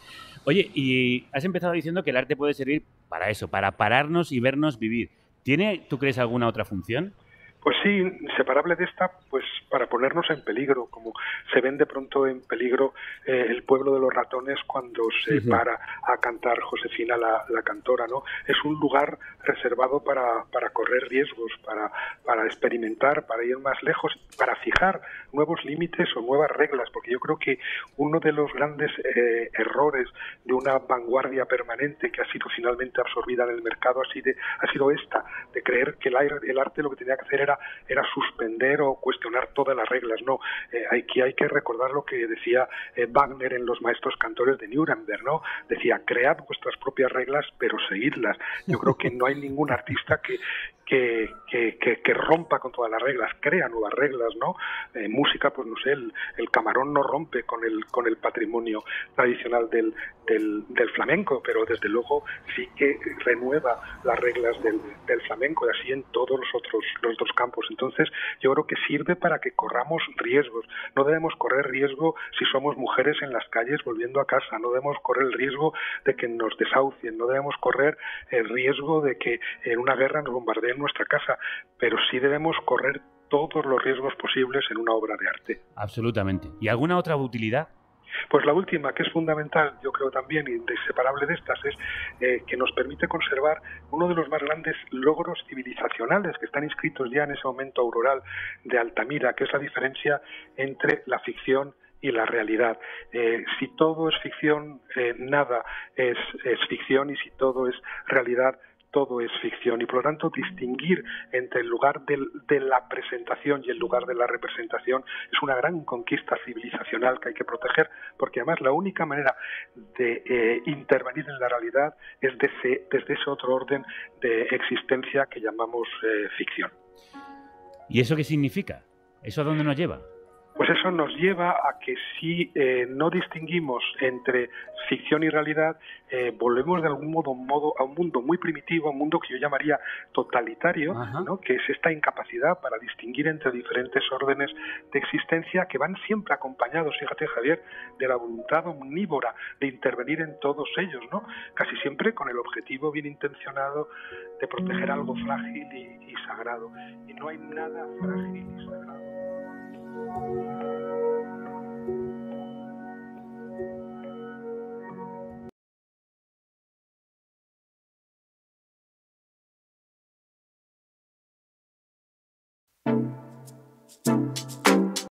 Oye, y has empezado diciendo que el arte puede servir para eso, para pararnos y vernos vivir. ¿Tiene, tú crees, alguna otra función? Pues sí, inseparable de esta, pues para ponernos en peligro, como se ven de pronto en peligro el pueblo de los ratones cuando se para a cantar Josefina la Cantora, ¿no? Es un lugar reservado para correr riesgos, para experimentar, para ir más lejos, para fijar nuevos límites o nuevas reglas, porque yo creo que uno de los grandes errores de una vanguardia permanente que ha sido finalmente absorbida en el mercado ha sido esta, de creer que el arte lo que tenía que hacer era suspender o cuestionar todas las reglas, no. Aquí hay que recordar lo que decía Wagner en Los maestros cantores de Nuremberg, ¿no? Decía, cread vuestras propias reglas, pero seguidlas. Yo creo que no hay ningún artista que rompa con todas las reglas, crea nuevas reglas, ¿no? Música, pues no sé, el camarón no rompe con el patrimonio tradicional del flamenco, pero desde luego sí que renueva las reglas del flamenco, y así en todos los otros campos. Entonces yo creo que sirve para que corramos riesgos. No debemos correr riesgo si somos mujeres en las calles volviendo a casa, no debemos correr el riesgo de que nos desahucien, no debemos correr el riesgo de que en una guerra nos bombardeen nuestra casa, pero sí debemos correr todos los riesgos posibles en una obra de arte. Absolutamente. ¿Y alguna otra utilidad? Pues la última, que es fundamental, yo creo también, inseparable de estas, es que nos permite conservar uno de los más grandes logros civilizacionales que están inscritos ya en ese momento auroral de Altamira, que es la diferencia entre la ficción y la realidad. Si todo es ficción, nada es ficción, y si todo es realidad, todo es ficción, y por lo tanto distinguir entre el lugar de la presentación y el lugar de la representación es una gran conquista civilizacional que hay que proteger, porque además la única manera de intervenir en la realidad es desde ese otro orden de existencia que llamamos ficción. ¿Y eso qué significa? ¿Eso a dónde nos lleva? Pues eso nos lleva a que si no distinguimos entre ficción y realidad, volvemos de algún modo a un mundo muy primitivo, a un mundo que yo llamaría totalitario, ¿no? Que es esta incapacidad para distinguir entre diferentes órdenes de existencia que van siempre acompañados, fíjate Javier, de la voluntad omnívora de intervenir en todos ellos, ¿no? Casi siempre con el objetivo bien intencionado de proteger algo frágil y sagrado. Y no hay nada frágil y sagrado.